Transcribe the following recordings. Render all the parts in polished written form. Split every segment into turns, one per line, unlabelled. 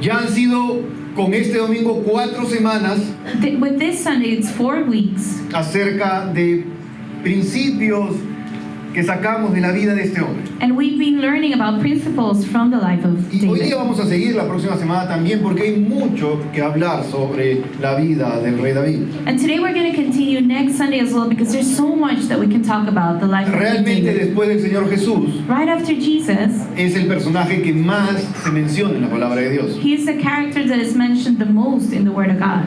Ya han sido con este domingo 4 semanas
With this Sunday, it's 4 weeks
acerca de principios que sacamos de la vida de este hombre.
and we've been learning about principles from the life of
Y hoy día
David.
vamos a seguir la próxima semana también porque hay mucho que hablar sobre la vida del rey David.
And today we're going to continue next Sunday as well because there's so much that we can talk about the life of
Realmente
David.
después del Señor Jesús
Right after Jesus,
es el personaje que más se menciona en la palabra de Dios.
he is the character that is mentioned the most in the Word of God.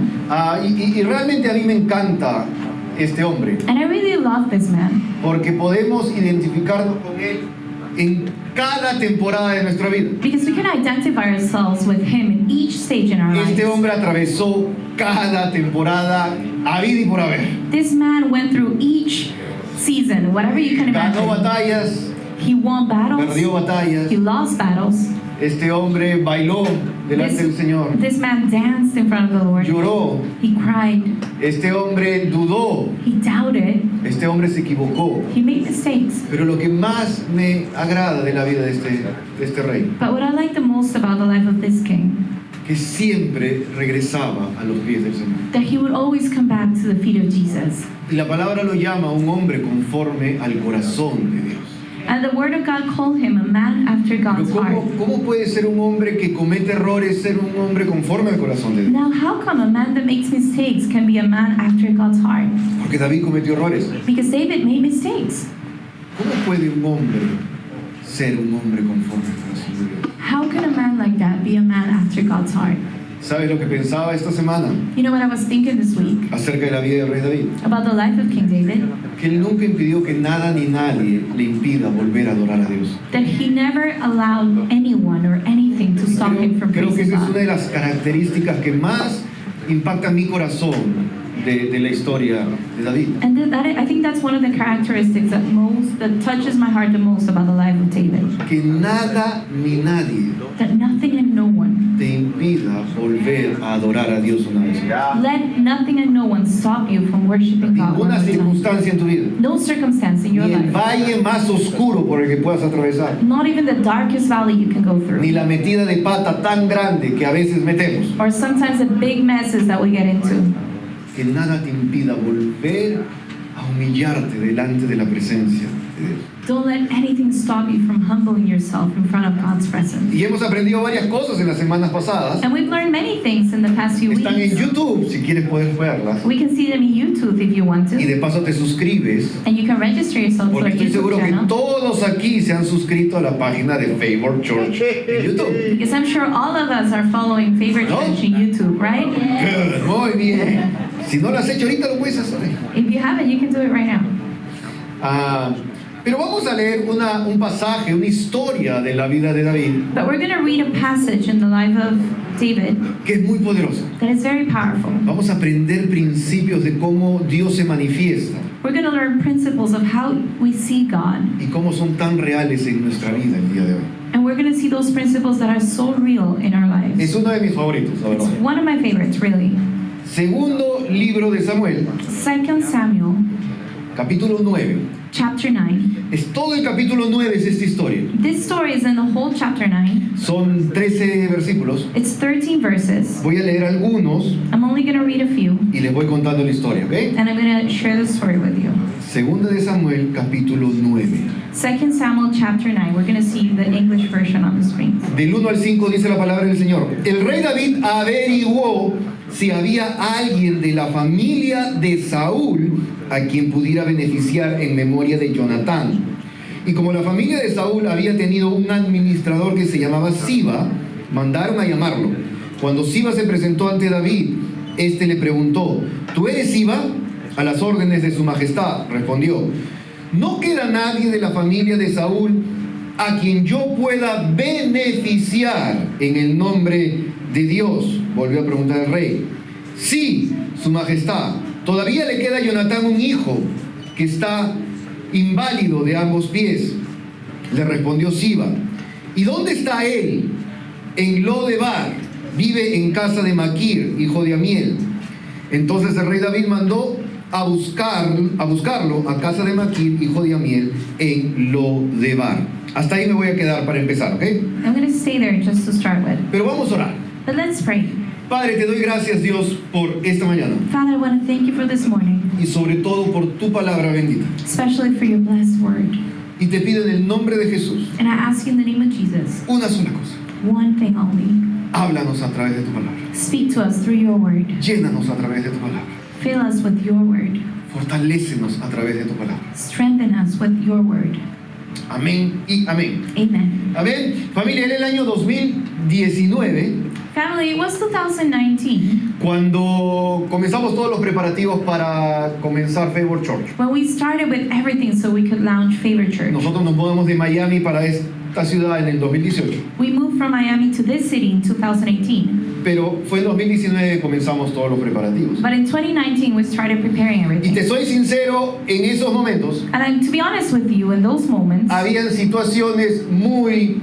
Y realmente a mí me encanta este hombre
And I really love this man
porque podemos identificarnos con él en cada temporada de nuestra vida.
because we can identify ourselves with him in each stage in our
Este
lives.
hombre atravesó cada temporada habida y por haber.
This man went through each season, whatever you can
Ganó
imagine.
batallas,
He won battles,
perdió batallas.
he lost battles.
Este hombre bailó delante del Señor,
This man danced in front of the Lord.
lloró.
He cried.
Este hombre dudó.
He doubted.
Este hombre se equivocó.
He made mistakes.
Pero lo que más me agrada de la vida de este rey,
But what I like the most about the life of this king,
que siempre regresaba a los pies del Señor.
that he would always come back to the feet of Jesus.
Y la palabra lo llama un hombre conforme al corazón de Dios.
And the Word of God called him a man after
Pero
God's heart.
¿cómo puede ser un hombre que comete errores ser un hombre conforme al corazón de Dios?
Now, how come a man that makes mistakes can be a man after God's heart?
Porque David cometió errores.
Because David made mistakes.
¿Cómo puede un hombre ser un hombre conforme al corazón de Dios?
How can a man like that be a man after God's heart?
¿Sabes lo que pensaba esta semana
You know what I was thinking this week
acerca de la vida del rey David?
about the life of King David?
Que él nunca impidió que nada ni nadie le impida volver a adorar a Dios.
That he never allowed anyone or anything to stop him from
Creo que
praising
esa es una de
God.
las características que más impacta mi corazón de la historia de David.
And I think that's one of the characteristics that touches my heart the most about the life of David.
Que nada ni nadie
That nothing and no one,
te impida volver a adorar a Dios una vez más.
let nothing and no one stop you from worshiping God one
Ninguna
more time.
circunstancia en tu vida,
No circumstance in your
ni el
life,
valle más oscuro por el que puedas atravesar,
not even the darkest valley you can go
ni
through,
la metida de pata tan grande que a veces metemos,
or sometimes the big messes that we get into.
que nada te impida volver a humillarte delante de la presencia de Dios.
Don't let anything stop you from humbling yourself in front of God's presence.
Y hemos aprendido varias cosas en las semanas pasadas.
And we've learned many things in the past few
Están en
weeks.
YouTube, si quieres puedes verlas.
We can see them in YouTube if you want
Y
to.
de paso te suscribes,
And you can register yourself to our
porque estoy
YouTube
seguro que
channel.
todos aquí se han suscrito a la página de Favor Church en YouTube.
Because I'm sure all of us are following Favorite
No?
Church in YouTube, right?
Good, muy bien. Si no lo has hecho ahorita, lo puedes hacer.
If you haven't, you can do it right now.
Pero vamos a leer un pasaje, una historia de la vida de David
But we're going to read a passage in the life of David
que es muy poderosa.
that is very powerful.
Vamos a aprender principios de cómo Dios se manifiesta
We're going to learn principles of how we see God.
y cómo son tan reales en nuestra vida el día de hoy.
And we're going to see those principles that are so real in our lives.
Es uno de mis favoritos, la
It's
verdad.
one of my favorites, really.
Segundo libro de Samuel,
2 Samuel,
capítulo 9.
chapter 9.
Es todo el capítulo 9 es esta historia.
This story is in the whole chapter 9.
Son 13 versículos.
It's 13 verses.
Voy a leer algunos
I'm only going to read a few,
y les voy contando la historia, ¿ok?
and I'm going to share the story with you.
Segunda de Samuel, capítulo 9.
2 Samuel chapter 9. We're going to see the English version on the screen.
Del 1 al 5 dice la palabra del Señor. El rey David averiguó si había alguien de la familia de Saúl a quien pudiera beneficiar en memoria de Jonatán. Y como la familia de Saúl había tenido un administrador que se llamaba Siba, mandaron a llamarlo. Cuando Siba se presentó ante David, este le preguntó: ¿Tú eres Siba? A las órdenes de su majestad, respondió. ¿No queda nadie de la familia de Saúl a quien yo pueda beneficiar en el nombre de Dios? Volvió a preguntar el rey. Sí, su majestad. Todavía le queda a Jonatán un hijo que está inválido de ambos pies. Le respondió Siba. ¿Y dónde está él? En Lodebar. Vive en casa de Maquir, hijo de Amiel. Entonces el rey David mandó a buscarlo a casa de Maquir, hijo de Amiel, en Lodebar. Hasta ahí me voy a quedar para empezar, ¿ok?
I'm going to stay there just to start with.
Pero vamos a orar.
But let's pray.
Padre, te doy gracias, Dios, por esta mañana
Father, I want to thank you for this morning,
y sobre todo por tu palabra bendita.
especially for your blessed word.
Y te pido en el nombre de Jesús
And I ask you in the name of Jesus,
una sola cosa.
one thing only.
Háblanos a través de tu palabra.
Speak to us through your word.
Llénanos a través de tu palabra.
Fill us with your word.
Fortalécenos a través de tu palabra.
Strengthen us with your word.
Amén y amén.
Amen.
Amén. Familia, en el año 2019,
Family, it was 2019
cuando comenzamos todos los preparativos para comenzar Favor Church.
when we started with everything so we could launch Favor Church.
Nosotros nos mudamos de Miami para esta ciudad en el 2018.
We moved from Miami to this city in 2018.
Pero fue en 2019 que comenzamos todos los preparativos.
But in 2019, we started preparing
Y
everything.
te soy sincero, en esos momentos
To be honest with you, in those moments,
habían situaciones muy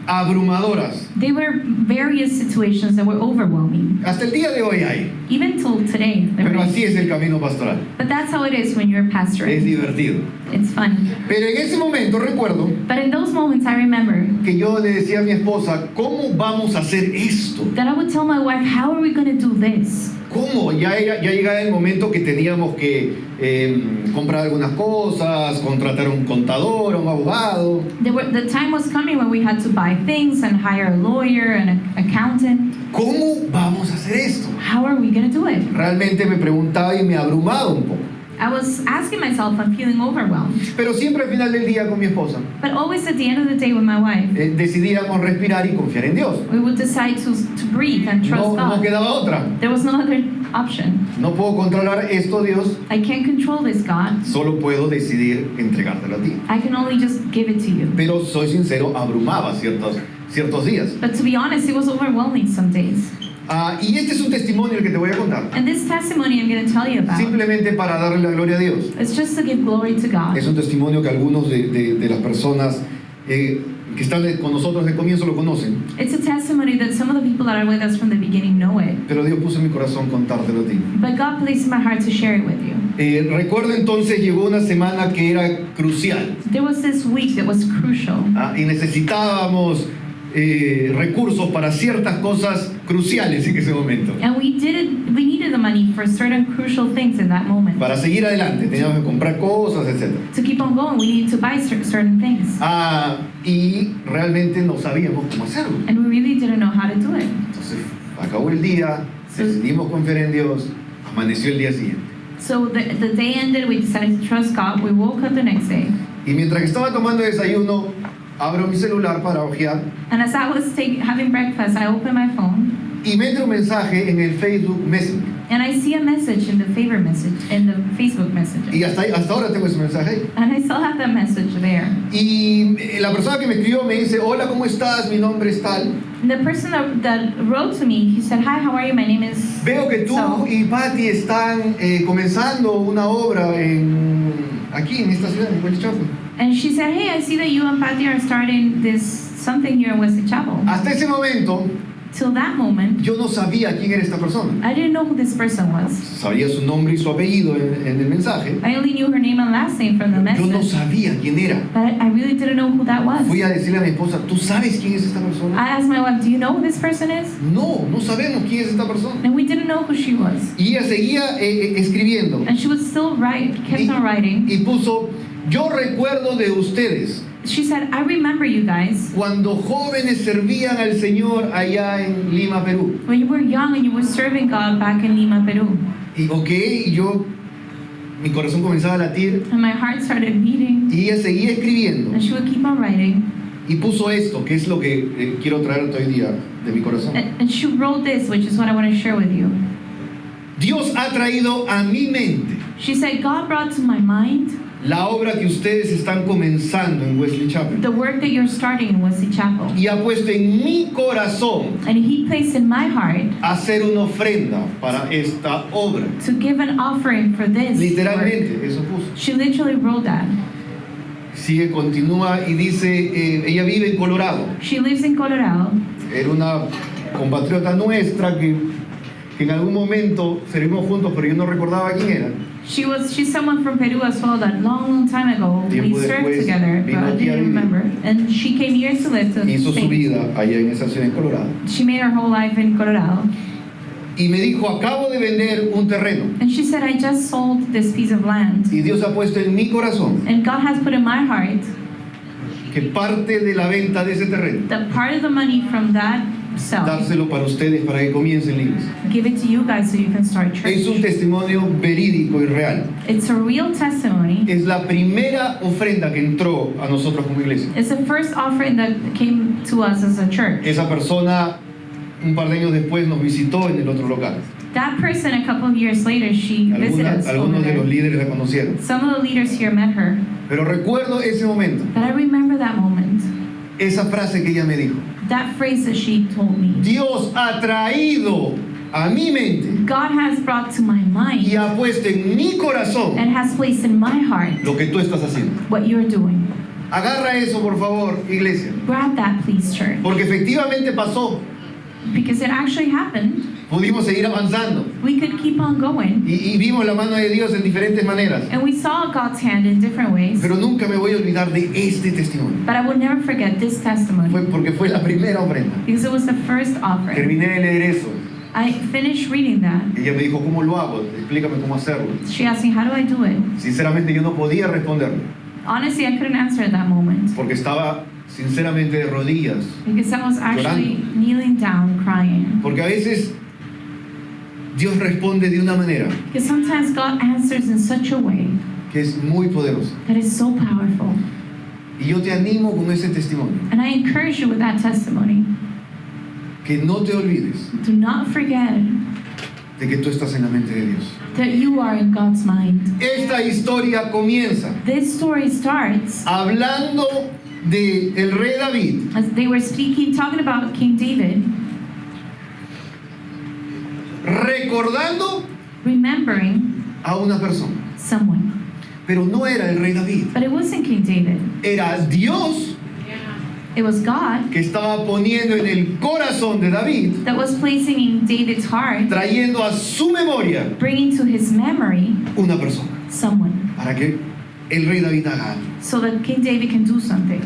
abrumadoras.
there were various situations that were overwhelming.
Hasta el día de hoy hay.
Even till today. there
Pero
were.
así es el camino pastoral.
But that's how it is when you're
Es
pastoring.
divertido.
It's fun.
Pero en ese momento recuerdo
But in those moments, I remember
que yo le decía a mi esposa, ¿cómo vamos a hacer esto?
that I would tell my wife, how are we going to do this?
¿Cómo? Ya llegaba el momento que teníamos que comprar algunas cosas, contratar a un contador, a un abogado.
The time was coming when we had to buy things and hire a lawyer and an accountant.
¿Cómo vamos a hacer esto?
How are we going to do it?
Realmente me preguntaba y me abrumaba un poco.
I was asking myself, I'm feeling overwhelmed.
Pero siempre al final del día con mi esposa
But always at the end of the day with my wife,
decidíamos respirar y confiar en Dios.
we would decide to breathe and trust
No
God.
quedaba otra.
There was no other option.
No puedo controlar esto, Dios.
I can't control this, God.
Solo puedo decidir entregártelo a ti.
I can only just give it to you.
Pero soy sincero, abrumaba ciertos días.
But to be honest, it was overwhelming some days.
Y este es un testimonio el que te voy a contar.
And this testimony I'm going to tell you about,
Simplemente para darle la gloria a Dios.
it's just to give glory to God.
Es un testimonio que algunos de las personas que están con nosotros desde el comienzo lo conocen.
It's a testimony that some of the people that are with us from the beginning know it.
Pero Dios puso en mi corazón contártelo a ti.
But God placed in my heart to share it with you.
Recuerdo entonces llegó una semana que era crucial.
There was this week that was crucial.
Y necesitábamos recursos para ciertas cosas cruciales en ese momento.
And we needed the money for certain crucial things in that moment.
Para seguir adelante, teníamos que comprar cosas, etc.
To keep on going, we needed to buy certain things.
Y realmente no sabíamos cómo hacerlo.
And we really didn't know how to do it.
Entonces, acabó el día, decidimos confiar en Dios, amaneció el día siguiente.
So the day ended, we decided to trust God. We woke up the next day.
Y mientras que estaba tomando desayuno, abro mi celular para ojear
And as I was having breakfast, I opened my phone
y me entra un mensaje en el Facebook Messenger.
and I see a message in the Facebook Messenger.
Y hasta ahora tengo ese mensaje ahí.
And I still have that message there.
Y la persona que me escribió me dice, hola, ¿cómo estás? Mi nombre es tal.
And the person that wrote to me, he said, hi, how are you? My name is
Veo que tú
so.
y Patty están comenzando una obra aquí en esta ciudad, en Wesley Chapel.
And she said, hey, I see that you and Patty are starting something here in Wesley Chapel.
Hasta ese momento,
Till that moment,
yo no sabía quién era esta persona.
I didn't know who this person was.
Sabía su nombre y su apellido en el mensaje.
I only knew her name and last name from the
Yo no
message.
sabía quién era.
But I really didn't know who that was.
Fui a decirle a mi esposa, ¿tú sabes quién es esta persona?
I asked my wife, do you know who this person is?
No sabemos quién es esta persona.
And we didn't know who she was.
Y ella seguía escribiendo
And she would still write, kept on writing.
y puso, yo recuerdo de ustedes
She said, I remember you guys
cuando jóvenes servían al Señor allá en Lima, Perú.
when you were young and you were serving God back in Lima, Peru.
Y mi corazón comenzaba a latir
And my heart started beating.
y ella seguía escribiendo
And she would keep on writing.
y puso esto, que es lo que quiero traerte hoy día de mi corazón.
And she wrote this, which is what I want to share with you.
Dios ha traído a mi mente
She said, God brought to my mind
la obra que ustedes están comenzando en Wesley Chapel
the work that you're starting in Wesley Chapel.
y ha puesto en mi corazón
And He placed in my heart
hacer una ofrenda para esta obra.
to give an offering for this work.
Literalmente, eso puso.
She literally wrote that.
Sigue, continúa y dice, ella vive en Colorado.
She lives in Colorado.
Era una compatriota nuestra que en algún momento servimos juntos, pero yo no recordaba quién era.
She's someone from Peru as well that long time ago we
Tiempo
served
después,
together,
vino
but I
aquí a
didn't
vivir.
remember. And she came years to live to
Hizo su
Spain.
vida allá en esa ciudad en Colorado.
She made her whole life in Colorado.
Y me dijo, acabo de vender un terreno.
And she said, I just sold this piece of land.
Y Dios ha puesto en mi corazón
And God has put in my heart
que parte de la venta de ese terreno,
that part of the money from that sale,
dárselo para ustedes para que comiencen la iglesia.
give it to you guys so you can start
Es un
church.
testimonio verídico y real.
It's a real testimony.
Es la primera ofrenda que entró a nosotros como iglesia.
It's the first offering that came to us as a church.
Esa persona un par de años después nos visitó en el otro local.
That person, a couple of years later, she visited us over
Algunos de los
there.
líderes la conocieron.
Some of the leaders here met her.
Pero recuerdo ese momento,
But I remember that moment,
esa frase que ella me dijo.
that phrase that she told me.
Dios ha traído a mi mente
God has brought to my
y
mind
ha puesto en mi corazón
and has placed in my heart
lo que tú estás haciendo.
what you're doing.
Agarra eso, por favor, iglesia.
Grab that, please, church.
Porque efectivamente pasó.
Because it actually happened.
Pudimos seguir avanzando.
We could keep on going.
Y vimos la mano de Dios en diferentes maneras.
And we saw God's hand in different ways.
Pero nunca me voy a olvidar de este testimonio.
But I will never forget this testimony.
Porque fue la primera ofrenda.
Because it was the first offering.
Terminé de leer eso.
I finished reading that.
Ella me dijo, ¿cómo lo hago? Explícame cómo hacerlo.
She asked me, how do I do it?
Sinceramente yo no podía responderle.
Honestly, I couldn't answer at that moment.
Porque estaba sinceramente de rodillas.
Because I was actually kneeling down, crying.
Porque a veces Dios responde de una manera
Because sometimes God answers in such a way
que es muy poderosa.
that is so powerful.
Y yo te animo con ese testimonio.
And I encourage you with that testimony.
Que no te olvides
Do not forget
de que tú estás en la mente de Dios.
that you are in God's mind.
Esta historia comienza
This story starts
hablando de el rey David,
as they were speaking, talking about King David,
recordando
remembering
a una persona.
someone.
Pero no era el rey David,
But it wasn't King David.
era Dios
It was God
que estaba poniendo en el corazón de David,
that was placing in David's heart,
trayendo a su memoria
bringing to his memory
una persona,
someone,
para que el rey David haga algo.
so that King David can do something.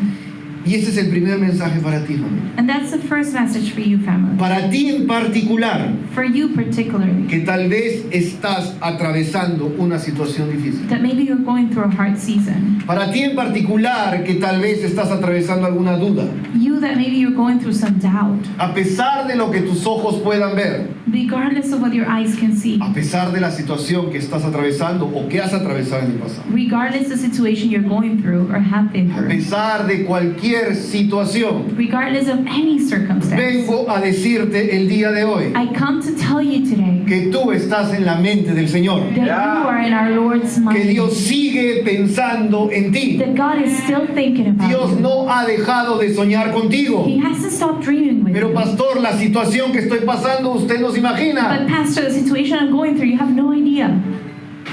Y ese es el primer mensaje para ti, familia.
And that's the first message for you, family.
Para ti en particular,
For you particularly,
que tal vez estás atravesando una situación difícil.
that maybe you're going through a hard season.
Para ti en particular, que tal vez estás atravesando alguna duda.
You that maybe you're going through some doubt,
A pesar de lo que tus ojos puedan ver,
regardless of what your eyes can see,
a pesar de la situación que estás atravesando o que has atravesado en el pasado,
regardless the situation you're going through or have been
a
through,
pesar de cualquier situación,
regardless of any circumstance,
vengo a decirte el día de hoy
I come to tell you today
que tú estás en la mente del Señor,
that you are in our Lord's
que
mind,
Dios sigue pensando en ti.
that God is still thinking about
Dios
you.
no ha dejado de soñar contigo.
He hasn't stopped dreaming with
Pero
you.
pastor, la situación que estoy pasando, usted no se
But
imagina.
pastor, the situation I'm going through, you have no idea.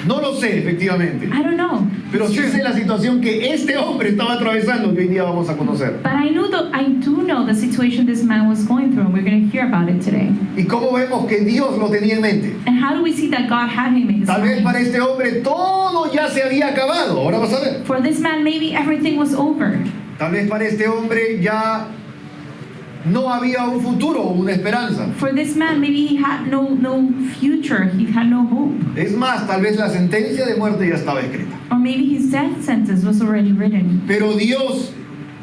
No lo sé, efectivamente.
I don't know.
Pero
It's
sí
true.
sé la situación que este hombre estaba atravesando, que hoy día vamos a conocer.
But I do know the situation this man was going through, and we're going to hear about it today.
Y cómo vemos que Dios lo tenía en mente.
And how do we see that God had him in his
Tal vez
mind?
para este hombre todo ya se había acabado. Ahora vas a ver.
For this man, maybe everything was over.
Tal vez para este hombre ya no había un futuro o una esperanza.
For this man, maybe he had no future. He had no hope.
Es más, tal vez la sentencia de muerte ya estaba escrita.
Or maybe his death sentence was already written.
Pero Dios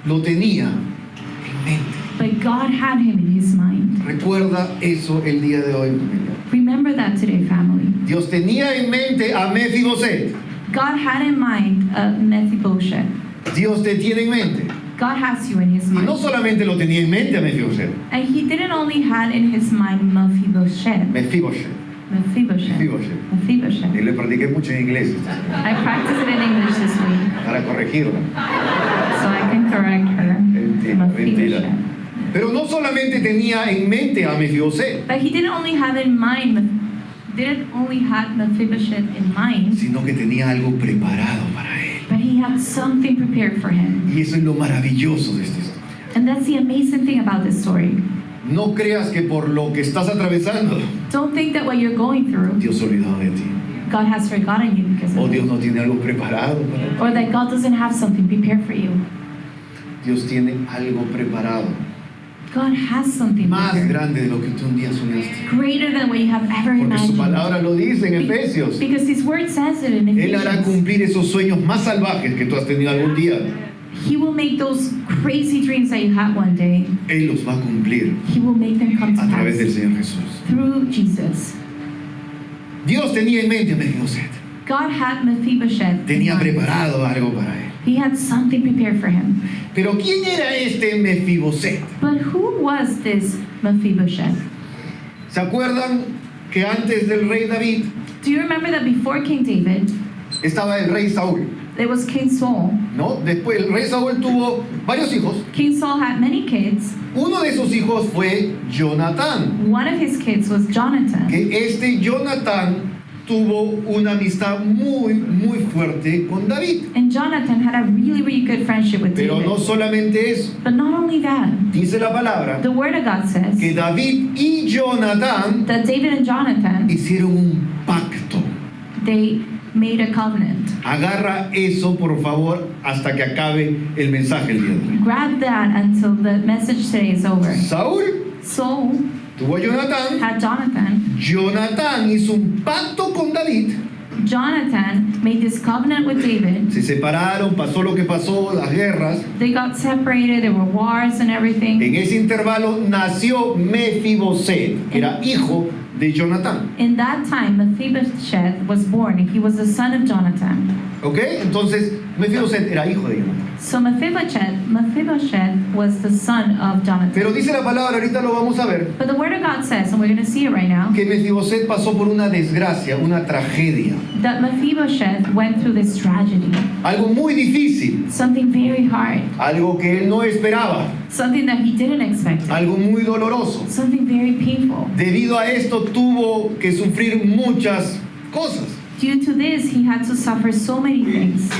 lo tenía en mente.
But God had him in his mind.
Recuerda eso el día de hoy, familia.
Remember that today, family.
Dios tenía en mente a Mefiboset.
God had in mind Mephibosheth.
Dios te tiene en mente.
God has you in his
Y no
mind.
solamente lo tenía en mente a Mefiboset.
And he didn't only had in his mind Mephibosheth.
Mefiboset.
Mephibosheth.
Mephibosheth. Y
Mephibosheth.
le practiqué mucho en inglés
I practiced it in English this week,
para corregirlo.
so I can correct her.
Mentira, mentira.
Mephibosheth.
Pero no solamente tenía en mente a Mefiboset,
But he didn't only have in mind, didn't only have Mephibosheth in mind,
sino que tenía algo preparado para él.
but he had something prepared for him.
Y eso es lo maravilloso de esta historia.
And that's the amazing thing about this story.
No creas que por lo que estás atravesando,
Don't think that what you're going through,
Dios se olvidó de ti.
God has forgotten you because
O
of
Dios
it.
no tiene algo preparado para ti.
Or that God doesn't have something prepared for you.
Dios tiene algo preparado.
God has something
Más
prepared.
grande de lo que tú un día soñaste.
Greater than what you have ever
Porque su
imagined.
palabra lo dice en Efesios.
Because His Word says it in
Él hará
Ephesians.
cumplir esos sueños más salvajes que tú has tenido algún día.
He will make those crazy dreams that you had one day.
Él los va a cumplir
He will make them come to
a través del
pass
Señor Jesús.
through Jesus.
Dios tenía en mente a Mefiboset.
God had Mephibosheth. in
Tenía
mind.
preparado algo para él.
He had something prepared for him.
Pero ¿quién era este Mefiboset?
But who was this Mephibosheth?
¿Se acuerdan que antes del rey David
Do you remember that before King David,
estaba el rey Saúl?
there was King Saul?
¿No? Después el rey Saúl tuvo varios hijos.
King Saul had many kids.
Uno de sus hijos fue Jonatán.
One of his kids was Jonathan.
Que este Jonatán tuvo una amistad muy, muy fuerte con David.
And Jonathan had a really, really good friendship with
Pero no
David.
solamente eso.
But not only that,
Dice la palabra
the Word of God says
que David y Jonatán
that David and Jonathan,
hicieron un pacto.
they made a covenant.
Agarra eso, por favor, hasta que acabe el mensaje el día de hoy.
Grab that until the message today is over.
Saúl
Saul
tuvo a Jonatán.
had Jonathan.
Jonatán hizo un pacto con David.
Jonathan made this covenant with David.
Se separaron, pasó lo que pasó, las guerras.
They got separated, there were wars and everything.
En ese intervalo nació Mefiboset, que era hijo de Jonatán.
In that time, Mephibosheth was born, and he was the son of Jonathan.
¿Ok? Entonces, Mefiboset era hijo de Jonatán.
So Mephibosheth was the son of Jonathan.
Pero dice la palabra, ahorita lo vamos a ver,
But the Word of God says, and we're going to see it right now,
que Mefiboset pasó por una desgracia, una tragedia.
that Mephibosheth went through this tragedy,
Algo muy difícil,
something very hard,
algo que él no esperaba,
something that he didn't expect,
algo muy doloroso.
something very painful.
Debido a esto tuvo que sufrir muchas cosas.
Due to this, he had to suffer so many things.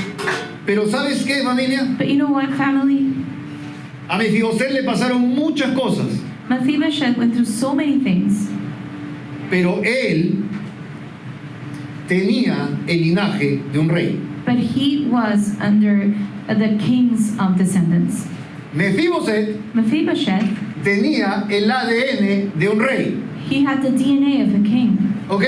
Pero ¿sabes qué, familia?
But you know what, family?
A Mefiboset le pasaron muchas cosas,
Mephibosheth went through so many things,
pero él tenía el linaje de un rey.
but he was under the king's descendants.
Mefiboset
Mephibosheth,
tenía el ADN de un rey.
he had the DNA of a king.
¿Ok?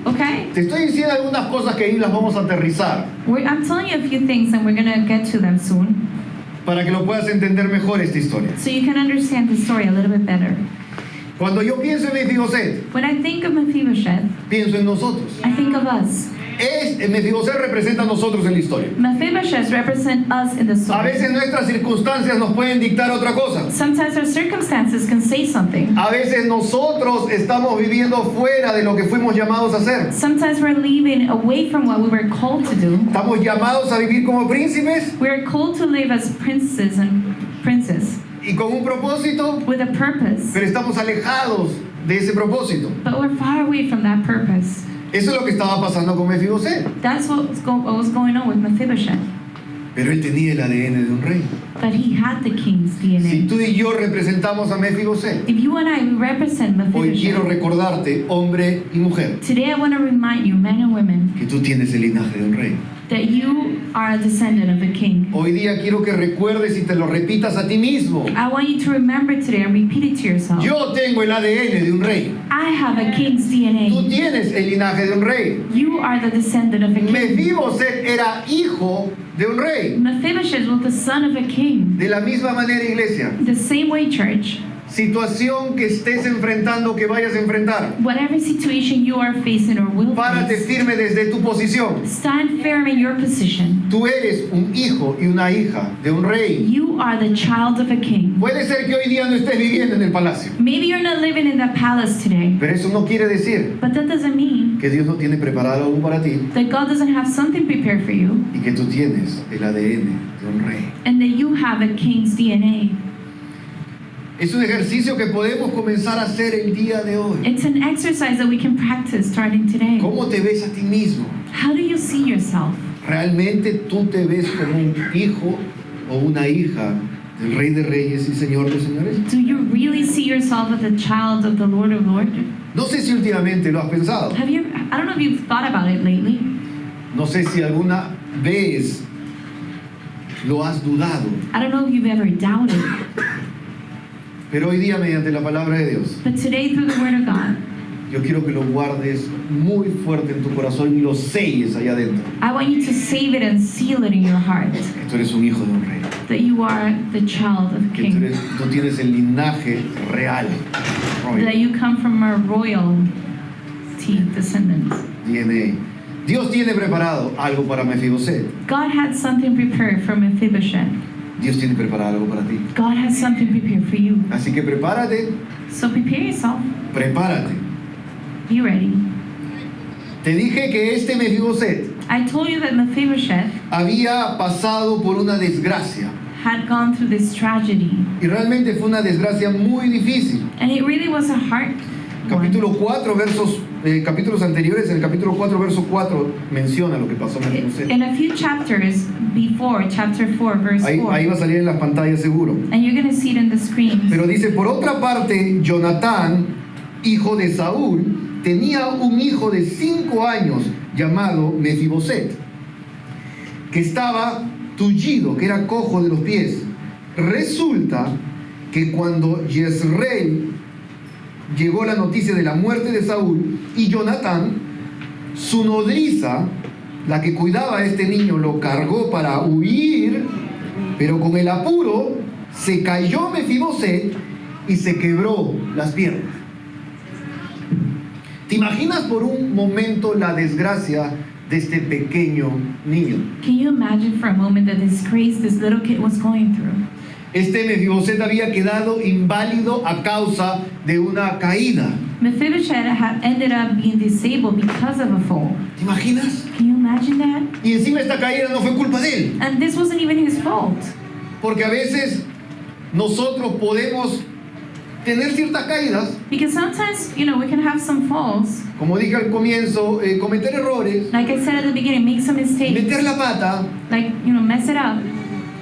Okay?
Te estoy diciendo algunas cosas que ahí las vamos a aterrizar
I'm telling you a few things, and we're going to get to them soon,
para que lo puedas entender mejor esta historia.
so you can understand the story a little bit better.
Cuando yo pienso en Mefiboset,
When I think of Mephibosheth,
pienso en nosotros.
I think of us.
Mefiboset representa a nosotros en la historia.
Mephibosheth represent us in the
A
story.
veces nuestras circunstancias nos pueden dictar otra cosa.
Sometimes our circumstances can say something.
A veces nosotros estamos viviendo fuera de lo que fuimos llamados a hacer.
Sometimes we're leaving away from what we were called to do.
Estamos llamados a vivir como príncipes
We're called to live as princes and princes
y con un propósito,
with a purpose,
pero estamos alejados de ese propósito.
but we're far away from that purpose.
Eso es lo que estaba pasando con Mefiboset.
That's what was going on with Mephibosheth.
Pero él tenía el ADN de un rey.
But he had the king's
Si
DNA.
tú y yo representamos a Mefiboset,
If you and I we represent
hoy quiero
Mephibosheth,
recordarte, hombre y mujer,
today I want to remind you, men and women,
que tú tienes el linaje de un rey.
that you are a descendant of a king.
Hoy día quiero que recuerdes y te lo repitas a ti mismo.
I want you to remember today and repeat it to yourself.
Yo tengo el ADN de un rey.
I have a king's
Tú
DNA.
tienes el linaje de un rey.
You are the descendant of a king.
Mefiboset era hijo de un rey.
Mephibosheth was the son of a king.
De la misma manera, iglesia,
The same way, church,
situación que estés enfrentando, que vayas a enfrentar,
whatever situation you are facing or will
párate
face,
firme desde tu posición.
stand firm in your position.
Tú eres un hijo y una hija de un rey.
You are the child of a king.
Puede ser que hoy día no estés viviendo en el palacio,
Maybe you're not living in the palace today,
pero eso no quiere decir
but that doesn't mean
que Dios no tiene preparado algo para ti
that God doesn't have something prepared for you
y que tú tienes el ADN de un rey.
and that you have a king's DNA.
Es un ejercicio que podemos comenzar a hacer el día de hoy.
It's an exercise that we can practice starting today.
¿Cómo te ves a ti mismo?
How do you see yourself?
¿Realmente tú te ves como un hijo o una hija del Rey de Reyes y Señor de Señores?
Do you really see yourself as a child of the Lord of Lords?
No sé si últimamente lo has pensado.
I don't know if you've thought about it lately.
No sé si alguna vez lo has dudado.
I don't know if you've ever doubted.
Pero hoy día, mediante la palabra de Dios,
But today, through the Word of God,
yo quiero que lo guardes muy fuerte en tu corazón y lo selles allá adentro.
I want you to save it and seal it in your heart.
Que tú eres un hijo de un rey.
That you are the child of a
Que
king.
tú tienes el linaje real.
That
Royal
you come from a royal descendants.
DNA. Dios tiene preparado algo para Mefiboset.
God had something prepared for Mephibosheth.
Dios tiene preparado algo para ti.
God has something prepared for you.
Así que prepárate,
So prepare yourself.
prepárate.
Be ready.
Te dije que este Mefiboset
I told you that Mephibosheth
había pasado por una desgracia.
had gone through this tragedy.
Y realmente fue una desgracia muy difícil.
And it really was a hard one.
Capítulos anteriores, en el capítulo 4, verso 4, menciona lo que pasó a Mefiboset.
In a few chapters before, chapter 4, verse 4.
Ahí va a salir en las pantallas seguro.
And you're going to see it in the screen.
Pero dice, por otra parte, Jonatán, hijo de Saúl, tenía un hijo de 5 años llamado Mefiboset, que estaba tullido, que era cojo de los pies. Resulta que cuando Jezreel llegó la noticia de la muerte de Saúl y Jonatán, su nodriza, la que cuidaba a este niño, lo cargó para huir, pero con el apuro se cayó Mefiboset y se quebró las piernas. ¿Te imaginas por un momento la desgracia de este pequeño niño?
Can you imagine for a moment the disgrace this little kid was going through?
Este Mefiboset había quedado inválido a causa de una caída.
Mephibosheth had ended up being disabled because of a fall.
¿Te imaginas?
Can you imagine that?
Y encima esta caída no fue culpa de él.
And this wasn't even his fault.
Porque a veces nosotros podemos tener ciertas caídas,
Because sometimes, we can have some falls.
como dije al comienzo, cometer errores,
Like I said at the beginning, make some mistakes.
meter la pata,
Like, mess it up.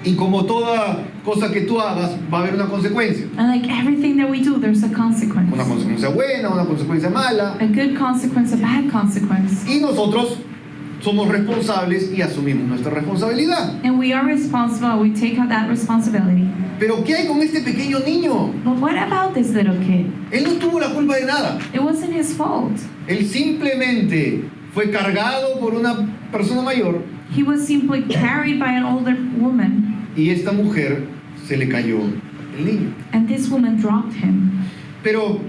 y como toda cosa que tú hagas, va a haber una consecuencia.
And like everything that we do, there's a consequence.
Una consecuencia buena, una consecuencia mala.
A good consequence, a bad consequence.
Y nosotros somos responsables y asumimos nuestra responsabilidad.
And we are responsible, we take out that responsibility.
Pero ¿qué hay con este pequeño niño?
But what about this little kid?
Él no tuvo la culpa de nada.
It wasn't his fault.
Él simplemente fue cargado por una persona mayor
He was simply carried by an older woman,
y esta mujer se le cayó el niño.
and this woman dropped him.
Pero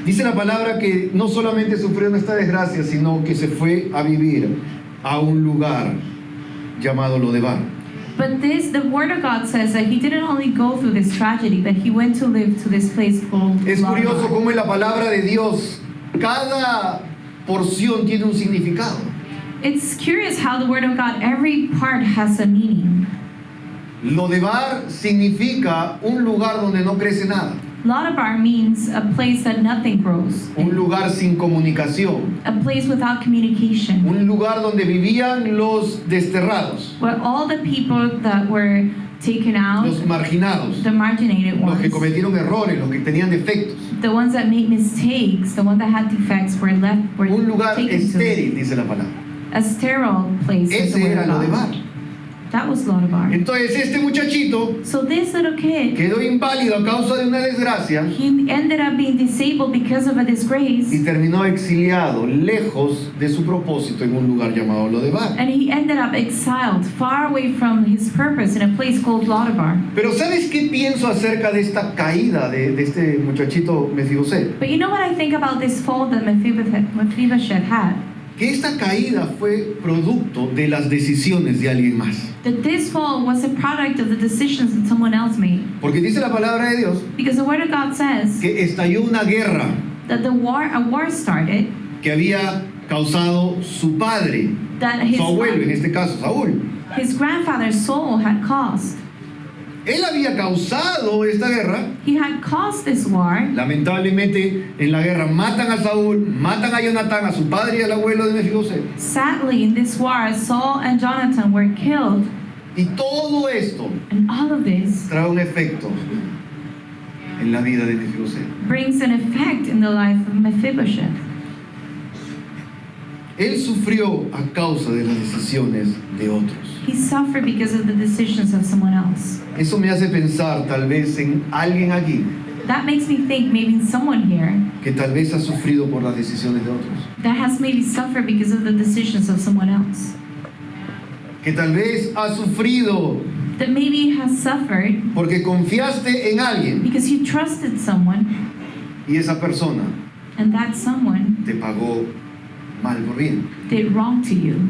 dice la palabra que no solamente sufrió esta desgracia, sino que se fue a vivir a un lugar llamado Lodebar.
But the word of God says that he didn't only go through this tragedy, but he went to live to this place called
Es curioso
Lodebar.
cómo en la palabra de Dios cada porción tiene un significado.
It's curious how the word of God, every part has a meaning.
Lodebar significa un lugar donde no crece nada,
Lodebar means a place that nothing grows,
un lugar sin comunicación,
a place without communication,
un lugar donde vivían los desterrados,
where all the people that were taken out,
los marginados,
the marginated
los que
ones,
cometieron errores, los que tenían defectos.
the ones that made mistakes, the ones that had defects were
Un lugar
taken to
estéril, dice la palabra.
a sterile place. is the
Ese
word
era
of God.
Lodebar.
That was Lodebar.
Entonces este muchachito
So this little kid,
quedó inválido a causa de una desgracia
he ended up being disabled because of a disgrace,
y terminó exiliado lejos de su propósito en un lugar llamado Lodebar.
and he ended up exiled far away from his purpose in a place called Lodebar.
Pero ¿sabes qué pienso acerca de esta caída de este muchachito Mefiboset?
But you know what I think about this fall that Mephibosheth had?
Que esta caída fue producto de las decisiones de alguien más.
That this fall was a product of the decisions that someone else made.
Porque dice la palabra de Dios
Because the word of God says
que estalló una guerra
that a war started,
que había causado su padre,
that
su abuelo en este caso, Saúl.
his grandfather Saul had caused.
Él había causado esta guerra.
He had caused this war.
Lamentablemente en la guerra matan a Saúl, matan a Jonatán, a su padre y al abuelo de Mefiboset.
Sadly, in this war, Saul and Jonathan were killed.
Y todo esto
And all of this
trae un efecto en la vida de Mefiboset.
brings an effect in the life of Mephibosheth.
Él sufrió a causa de las decisiones de otros.
He suffered because of the decisions of someone else.
Eso me hace pensar tal vez en alguien aquí
That makes me think maybe someone here
que tal vez ha sufrido por las decisiones de otros.
that has maybe suffered because of the decisions of someone else.
Que tal vez ha sufrido
That maybe has suffered
porque confiaste en alguien
because you trusted someone
y esa persona
and that someone
te pagó mal por bien.
did wrong to you.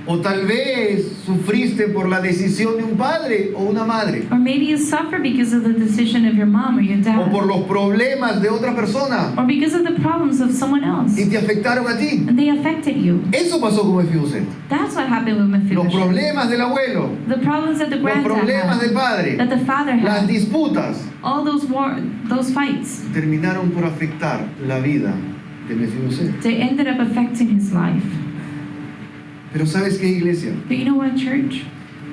O tal vez sufriste por la decisión de un padre o una madre.
Or maybe you suffer because of the decision of your mom or your
O por
dad.
los problemas de otra persona
Or because of the problems of someone else.
y te afectaron a ti.
And they affected you.
Eso pasó con Mefiboset.
That's what happened with
Los
Mephibosheth.
problemas del abuelo,
The problems that the
los
granddad
problemas del
had,
padre,
that the father
las
had,
disputas
all those fights,
terminaron por afectar la vida de Mefiboset.
they ended up affecting his life.
Pero ¿sabes qué, iglesia?
But you know what, church?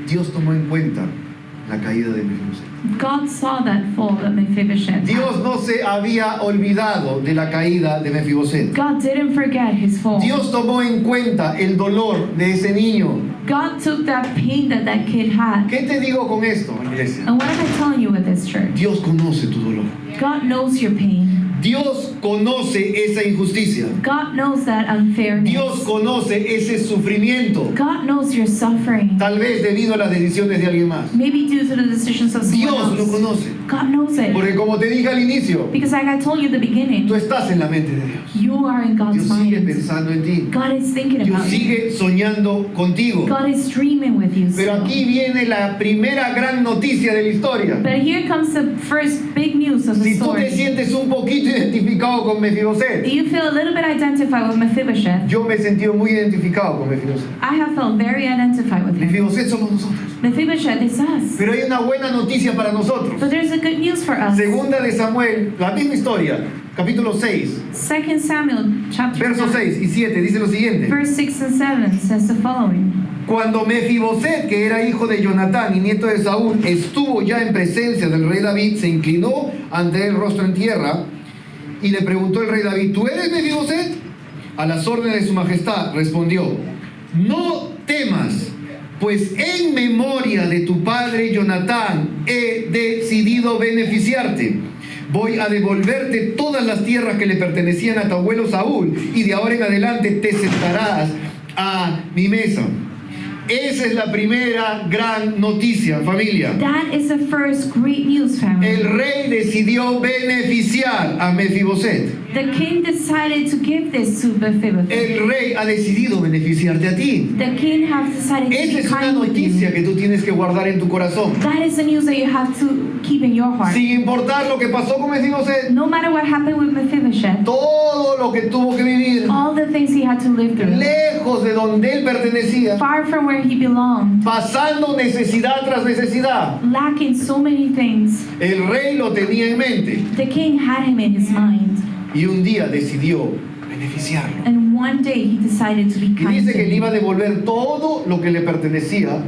Dios tomó en cuenta la caída de Mefiboset.
God saw that fall that Mephibosheth had.
Dios no se había olvidado de la caída de Mefiboset.
God didn't forget his fall.
Dios tomó en cuenta el dolor de ese niño.
God took that pain that that kid had.
¿Qué te digo con esto, iglesia?
And what am I telling you with this, church?
Dios conoce tu dolor.
God knows your pain.
Dios conoce esa injusticia.
God knows that unfairness.
Dios conoce ese sufrimiento.
God knows your suffering.
Tal vez debido a las decisiones de alguien más.
Maybe due to the decisions of someone
Dios lo
else.
conoce.
God knows it.
Porque como te dije al inicio,
Because like I told you at the beginning,
tú estás en la mente de Dios.
you are in God's
Dios sigue
mind.
pensando en ti.
God is thinking
Dios
about you.
sigue soñando contigo.
God is dreaming with you.
Pero
still.
aquí viene la primera gran noticia de la historia.
But here comes the first big news of the
Si tú te
story.
sientes un poquito identificado con Mefiboset,
You feel a little bit identified with Mephibosheth.
yo me he sentido muy identificado con Mefiboset.
I have felt very identified with him.
Mefiboset somos nosotros.
Mephibosheth is us.
Pero hay una buena noticia para nosotros.
But there's a good news for us.
Segunda de Samuel, la misma historia, capítulo 6,
2 Samuel chapter
versos
9,
6 y 7, dice lo siguiente.
verse 6 and 7 says the following.
Cuando Mefiboset, que era hijo de Jonatán y nieto de Saúl, estuvo ya en presencia del rey David, se inclinó ante él rostro en tierra y le preguntó el rey David, ¿tú eres Mefiboset? A las órdenes de su majestad respondió, no temas, pues en memoria de tu padre Jonatán he decidido beneficiarte. Voy a devolverte todas las tierras que le pertenecían a tu abuelo Saúl y de ahora en adelante te sentarás a mi mesa. Esa es la primera gran noticia, familia.
That is the first great news, family.
El rey decidió beneficiar a Mefiboset.
The king decided to give this to Mephibosheth.
El rey ha decidido beneficiarte a ti.
The king has decided to
Esa
be
es una
kind with
noticia
you.
que tú tienes que guardar en tu corazón.
That is the news that you have to keep in your heart.
Sin importar lo que pasó con Mefiboset,
No matter what happened with Mephibosheth,
todo lo que tuvo que vivir,
all the things he had to live through,
lejos de donde él pertenecía,
far from where he belonged,
pasando necesidad tras necesidad,
lacking so many things,
el rey lo tenía en mente
the king had him in his mind.
y un día decidió beneficiarlo.
And one day he decided to be
Y
kind
dice
to
que le iba a
him.
devolver todo lo que le pertenecía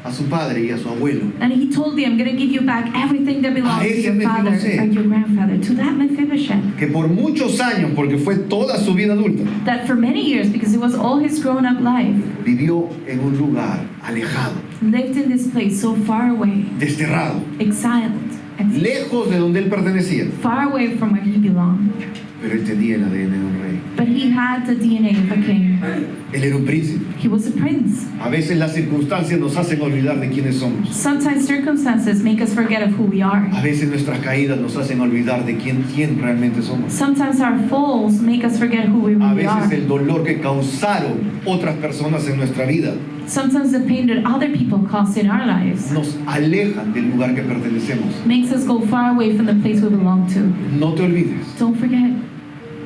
a su padre y a su abuelo.
And he told him, I'm going to give you back everything that belongs to
ese
your father
Mephibosheth.
or your grandfather, to that Mephibosheth.
Que por muchos años, porque fue toda su vida adulta,
That for many years, because it was all his grown-up life,
vivió en un lugar alejado,
lived in this place so far away,
desterrado,
exiled, and
lejos de donde él pertenecía.
far away from where he belonged.
Pero él tenía el ADN de un rey.
But he had the DNA of a king.
Él era un príncipe.
He was a prince.
A veces las circunstancias nos hacen olvidar de quiénes somos.
Sometimes circumstances make us forget of who we are.
A veces nuestras caídas nos hacen olvidar de quién realmente somos.
Sometimes our falls make us forget who we
A
really
veces
are.
el dolor que causaron otras personas en nuestra vida
Sometimes the pain that other people cause in our lives
nos alejan del lugar que pertenecemos.
makes us go far away from the place we belong to.
No te olvides
Don't forget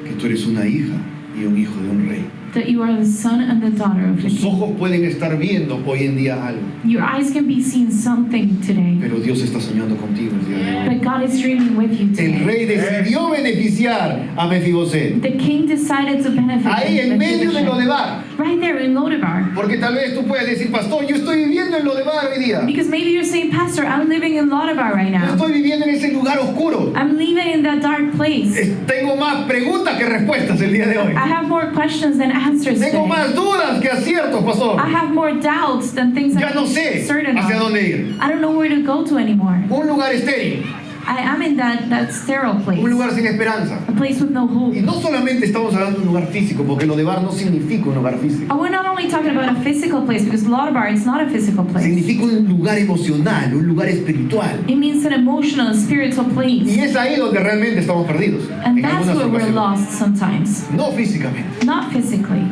que tú eres una hija y un hijo de un rey.
that you are the son and the daughter of the
Tus
king.
ojos pueden estar viendo hoy en día algo,
Your eyes can be seeing something today,
pero Dios está soñando contigo el día de hoy.
but God is dreaming with you
El
today.
rey decidió beneficiar a Mefiboset.
The king decided to benefit
Ahí en
from
medio de
Mephibosheth.
Lodebar.
Right there in Lodebar.
Porque tal vez tú puedes decir, pastor, yo estoy viviendo en Lodebar hoy día.
Because maybe you're saying, Pastor, I'm living in Lodebar right
Yo
now.
estoy viviendo en ese lugar oscuro.
I'm living in that dark place.
Tengo más preguntas que respuestas el día de hoy.
I have more questions than answers
Tengo
today.
más dudas que aciertos, pastor.
I have more doubts than things
Ya no
I'm
sé
certain
hacia
of.
dónde ir.
I don't know where to go to anymore.
Un lugar estéril,
I am in that sterile place.
un lugar sin esperanza.
A place with no hope.
Y no solamente estamos hablando de un lugar físico, porque Lodebar no significa un lugar físico.
And we're not only talking about a physical place, because Lodebar is not a physical place.
Significa un lugar emocional, un lugar espiritual.
It means an emotional and spiritual
Y
place.
es ahí donde realmente estamos perdidos.
And
En
that's
algunas
where we're
ocasiones.
lost sometimes.
No físicamente.
Not physically.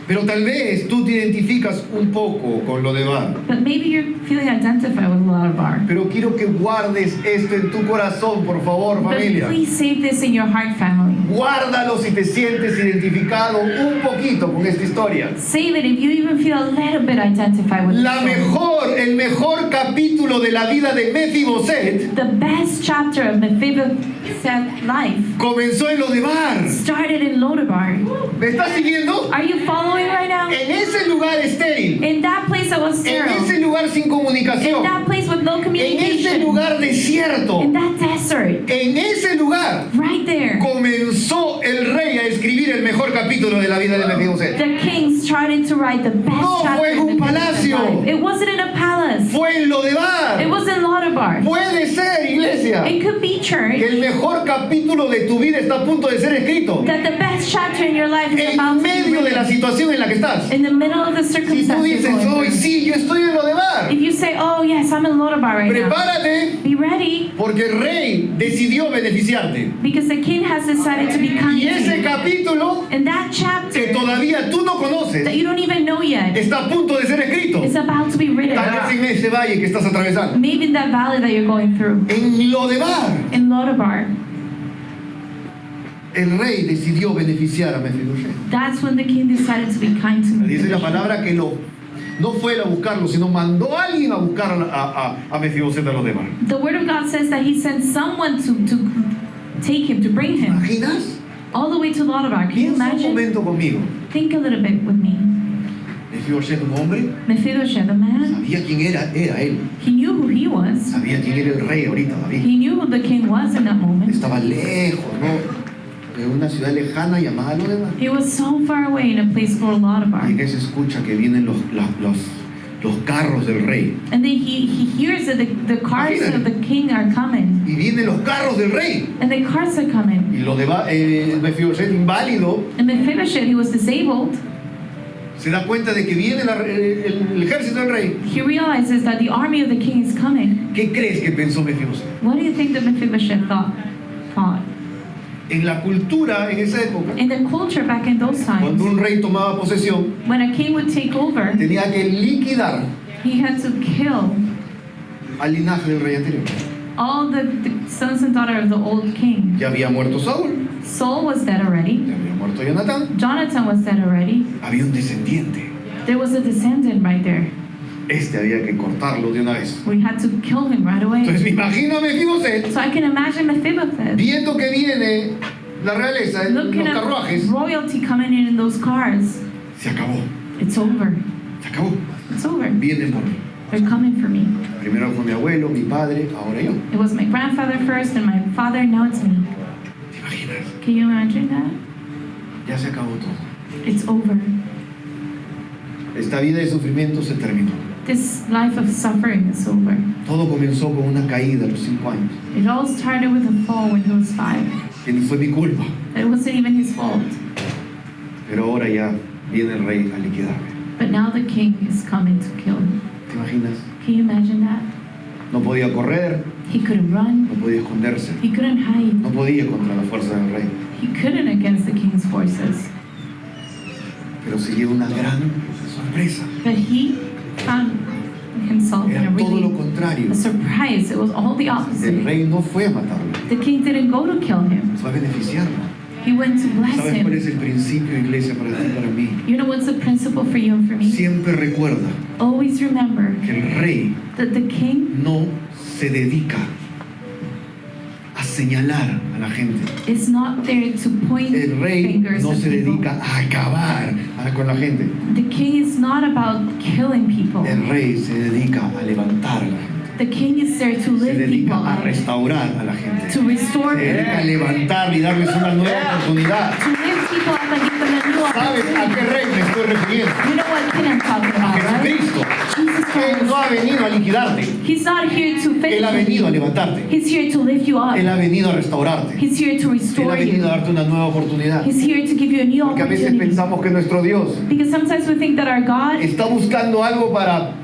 Pero tal vez tú te identificas un poco con Lodebar.
But maybe you're feeling identified with Lodebar.
Pero quiero que guardes esto en tu corazón, por favor,
But
familia.
please save this in your heart, family.
Guárdalo si te sientes identificado un poquito con esta historia.
Save it if you even feel a little bit identified with
El mejor capítulo de la vida de Mefiboset
The best chapter of Mephibosheth's life
comenzó en Lodebar.
started in Lodebar.
¿Me estás siguiendo?
Are you following right now?
En ese lugar estéril,
In that place that was
en ese
sterile,
lugar sin
in
comunicación,
that place with no
en ese
communication,
lugar desierto,
in that desert,
en ese lugar
right there,
comenzó el rey a escribir el mejor capítulo de la vida de Mefiboset.
the king started to write the best
No
chapter
fue en
of
un
Mephibosheth's
palacio.
life. It wasn't in a palace.
Fue en
It
Lodebar.
was in Lodebar.
Puede ser, iglesia,
It could be
que
church.
el mejor capítulo de tu vida está a punto de ser escrito
That the best chapter in your life is
en
about to be
medio de la
written.
situación en la que estás.
In the middle of the
Si tú
circumstances.
dices,
you're going
hoy
through.
sí, yo estoy en Lodebar,
If you say, oh yes, I'm in Lodebar right now,
prepárate
be ready,
porque el rey decidió beneficiarte.
because the king has decided to be kind
Y
to
ese
you.
capítulo
And that
que
chapter
todavía tú no
that
conoces
you don't even know yet
está a punto de ser escrito.
is about to be written.
Tal vez en ese valle que estás atravesando.
Maybe in that valley that you're going through.
En Lodebar,
In Lodebar,
el rey decidió beneficiar a Mefiboset.
that's when the king decided to be kind to me.
Dice la palabra que no fue él a buscarlo, sino mandó a alguien a buscar a Mefiboset a Lodebar.
The word of God says that he sent someone to take him, to bring him
¿Imaginas?
all the way to Lodebar. Can you
Piensa un
imagine?
momento conmigo.
Think a little bit with me.
Mefiboset, un hombre,
Mephibosheth, the man,
sabía quién era él.
he knew who he was.
Sabía quién era el rey ahorita, David.
He knew who the king was in that moment.
Estaba lejos, ¿no? En una ciudad lejana llamada Lodebar.
He was so far away in a place called
Y
Lodebar.
en eso escucha que vienen los carros del rey.
And then he hears that the cars of the king are coming.
Y vienen los carros del rey.
And the cars are coming.
Y Mefiboset, inválido,
And Mephibosheth, he was disabled.
se da cuenta de que viene el ejército del rey.
He realizes that the army of the king is coming.
¿Qué crees que pensó Mefiboset?
What do you think that Mephibosheth thought?
En la cultura, en esa época,
In the culture back in those
cuando
times,
un rey tomaba posesión,
when a king would take over,
tenía que liquidar
he had to kill
al linaje del rey anterior.
all the sons and daughters of the old king.
Ya había muerto Saúl,
Saul was dead already.
ya había muerto Jonatán,
Jonathan was dead already.
había un descendiente.
There was a descendant right there.
Este había que cortarlo de una vez.
We had to kill him right away.
Entonces me imagino a Mefiboset
So I can imagine Mephibosheth
viendo que viene la realeza en los
looking at
carruajes.
royalty coming in those cars.
Se acabó,
It's over.
se acabó.
It's over.
Vienen por mí.
They're coming for me.
Primero fue mi abuelo, mi padre, ahora yo.
It was my grandfather first and my father, now it's me.
¿Te imaginas?
Can you imagine that?
Ya se acabó todo.
It's over.
Esta vida de sufrimiento se terminó.
This life of suffering is over.
Todo comenzó con una caída a los 5 años.
It all started with a fall when he was 5.
Que ni fue mi culpa.
It wasn't even his fault.
Pero ahora ya viene el rey a liquidarme.
But now the king is coming to kill him.
¿Te imaginas?
Can you imagine that?
No podía correr,
He couldn't run.
no podía esconderse,
He couldn't hide.
no podía contra la fuerza del rey.
He couldn't against the king's forces.
Pero se lleva una gran sorpresa.
But he found himself in
Era
a
todo lo
really
contrario.
a surprise. It was all the
El
opposite.
rey no fue a matarlo,
The king didn't go to kill him.
fue a beneficiarlo.
He went to bless
¿Sabes cuál es
him.
el principio, iglesia, para ti y para mí?
You know what's the principle for you and for me?
Siempre recuerda
Always remember
que el rey
that the king
no se dedica a señalar a la gente.
is not there to point
El rey
fingers
no
at
se
people.
dedica a acabar con la gente.
The king is not about killing people.
El rey se dedica a levantar a la gente.
The king is there to
Se
lift people
dedica a
up,
restaurar a la gente.
to restore
Se dedica a
people,
levantar y darles una nueva oportunidad.
to lift people up and give them a new
¿Sabes a qué
opportunity.
rey me estoy refiriendo?
You know what king I'm talking
A
about, right?
Jesucristo.
Jesus
Él no
Christ.
ha venido a liquidarte.
He's not here to
Él ha
finish
venido a
you.
levantarte.
He's here to lift you up.
Él ha venido a restaurarte.
He's here to
Él ha
restore
venido a
you.
darte una nueva oportunidad.
He's here to give you a new
Porque a veces
opportunity.
pensamos que nuestro Dios
Because sometimes we think that our God,
está buscando algo para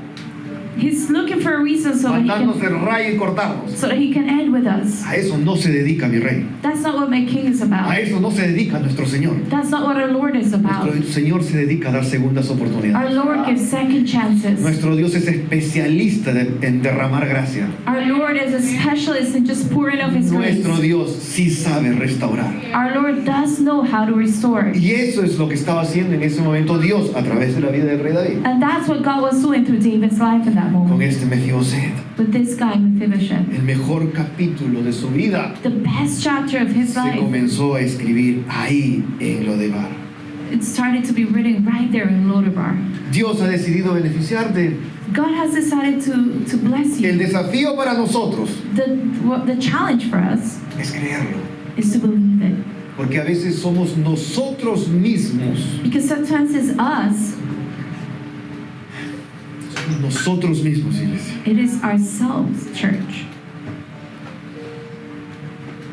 He's looking for a reason so that
mandarnos el rayo y cortarnos.
he can end with us.
A eso no se dedica mi rey.
That's not what my king is
A
about.
eso no se dedica nuestro Señor.
That's not what our Lord is about.
Nuestro Señor se dedica a dar segundas
Our
oportunidades.
Lord gives second chances.
Nuestro Dios es especialista en derramar gracia.
Our Lord is a specialist in just pouring of His grace.
Nuestro Dios sí sabe restaurar.
Our Lord does know how to restore.
Y eso es lo que estaba haciendo en ese momento Dios a través de la vida del rey David.
And that's what God was doing through David's life in that
Con
moment.
este Mefiboset,
With this guy, Mephibosheth.
el mejor capítulo de su vida
The best chapter of his
se
life.
comenzó a escribir ahí en Lodebar.
It started to be written right there in Lodebar.
Dios ha decidido beneficiarte.
God has decided to bless
El
you.
desafío para nosotros
The challenge for us
es creerlo.
is to believe it.
Porque a veces somos nosotros mismos,
Because sometimes it's us,
nosotros mismos, iglesia,
it is ourselves, church,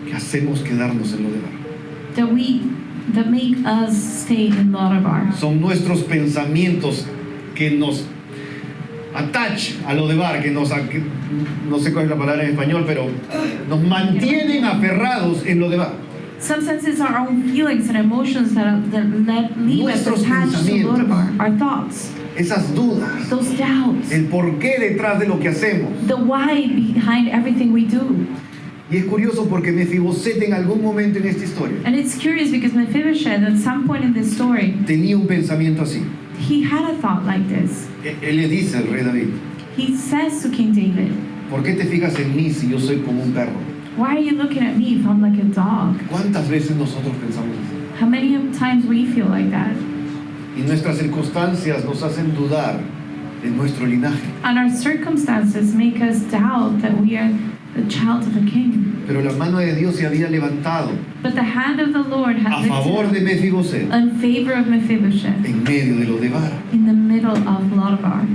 que hacemos quedarnos en Lodebar.
that make us stay in Lodebar.
Son nuestros pensamientos que nos attach a Lodebar, que no sé cuál es la palabra en español, pero nos mantienen aferrados en Lodebar.
Sometimes it's our own feelings and emotions that leave us
Nuestros
attached to
pensamientos.
Lodebar. Our thoughts,
Esas dudas,
those doubts,
el por qué detrás de lo que hacemos.
the why behind everything we do.
Y es curioso porque Mefiboset en algún momento en esta historia
And it's curious because Mephibosheth, at some point in this story,
tenía un pensamiento así.
he had a thought like this.
Él le dice al rey David,
He says to King David,
¿por qué te fijas en mí si yo soy como un perro?
"Why are you looking at me if I'm like a dog?"
¿Cuántas veces nosotros pensamos así?
How many times we feel like that?
Y nuestras circunstancias nos hacen dudar de nuestro linaje.
And our circumstances make us doubt that we are the child of a king.
Pero la mano de Dios se había levantado
But the hand of the Lord
a
had
favor de
lifted
Mefiboset
in favor of Mephibosheth
en medio de Lodebar.
in the middle of Lodebar.